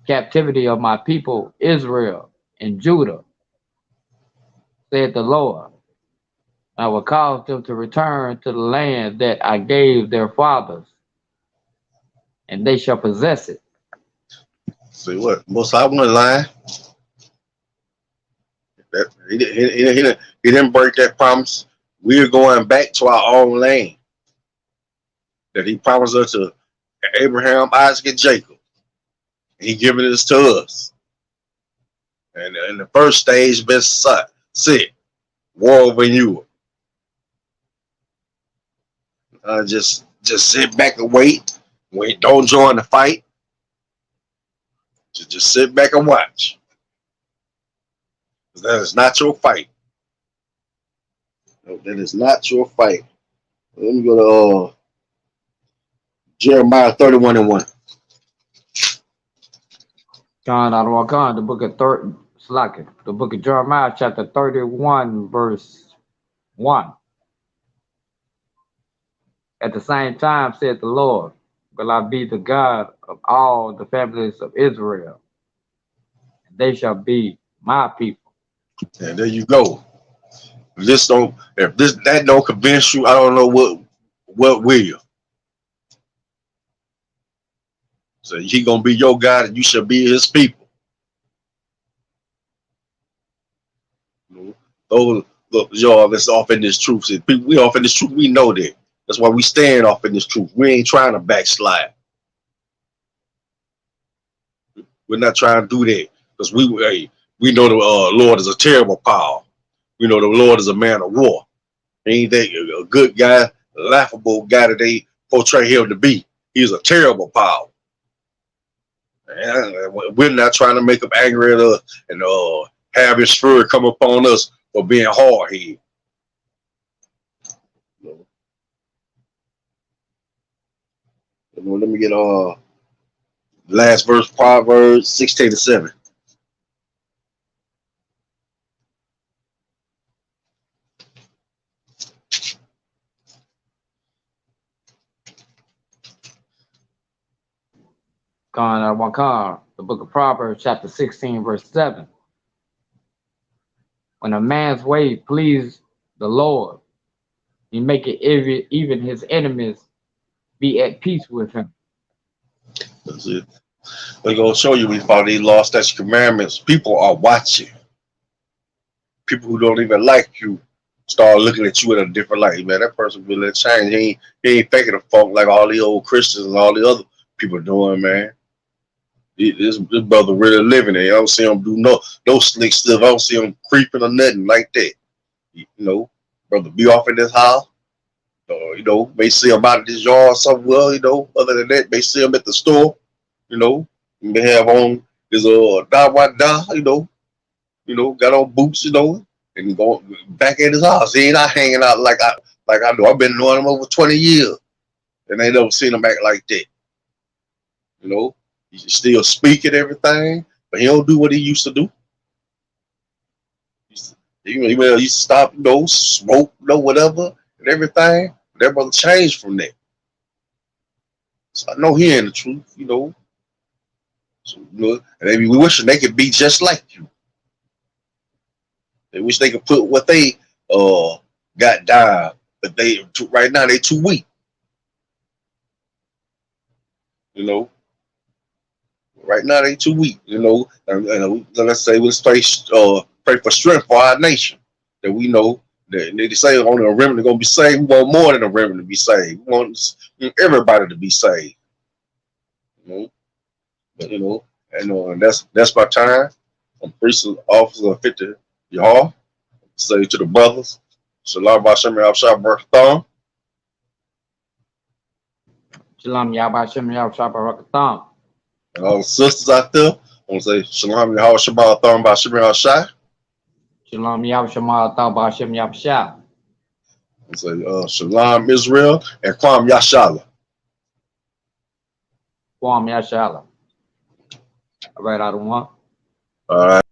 the captivity of my people Israel and Judah, said the Lord. I will cause them to return to the land that I gave their fathers, and they shall possess it. See what? Most I one line. That he didn't break that promise. We're going back to our own land that he promised us to Abraham, Isaac, and Jacob. He giving this to us. And in the first stage, been set. War over you. Just sit back and wait. Wait, don't join the fight. Just sit back and watch. That is not your fight. No, that is not your fight. Let me go to Jeremiah 31:1. God, I don't want to call the book of the book of Jeremiah, chapter 31, verse 1. At the same time, said the Lord, will I be the God of all the families of Israel, and they shall be my people. And there you go. If that don't convince you, I don't know what will. So he gonna be your God, and you shall be his people. Those y'all that's off in this truth. See, we off in this truth. We know that. That's why we stand off in this truth. We ain't trying to backslide. We're not trying to do that because we know the Lord is a terrible power. We know the Lord is a man of war. Ain't that a good guy, a laughable guy that they portray him to be? He's a terrible power. And we're not trying to make him angry at us and have his fury come upon us for being hard headed. Let me get last verse, Proverbs 16:7. God, I want to call the book of Proverbs, chapter 16, verse 7. When a man's way please the Lord, he make it even his enemies be at peace with him. That's it. They're gonna show you we follow these law, statutes, commandments. People are watching. People who don't even like you start looking at you in a different light. Man, that person really changed. He ain't faking a funk like all the old Christians and all the other people doing, man. This brother really living it. I don't see him do no slick stuff. I don't see him creeping or nothing like that. You know, brother, be off in this house. May see him out of this yard somewhere. Other than that, may see him at the store. May have on his da wa da. Got on boots. And going back at his house. He ain't not hanging out like I do. I've been knowing him over 20 years, and I ain't never seen him act like that. He still speaking everything, but he don't do what he used to do. He used to stop, smoke, whatever, and everything. That brother changed from that. So I know he ain't the truth, So, and maybe we wishing they could be just like you. They wish they could put what they got down, but right now they too weak. Right now they too weak. And let's say let's pray for strength for our nation. That we know that they say only a remnant gonna be saved. We want more than a remnant to be saved. We want everybody to be saved. But and that's my time. I'm priest officer of 50 Yahweh. Say to the brothers, Shalom B'Shem Yahshua Baruch Thumb. Shalom Yahweh Shem Yahweh Baruch Thumb. And all the sisters out there, I want to say Shalom Yahweh Shabbat Thumb B'Shem Yahshua. Shalom Yahweh Shabbat Thumb B'Shem Yahshua. And say Shalom Israel and Kwam Yashala. Kwame Ashala. All right, I don't want. All right.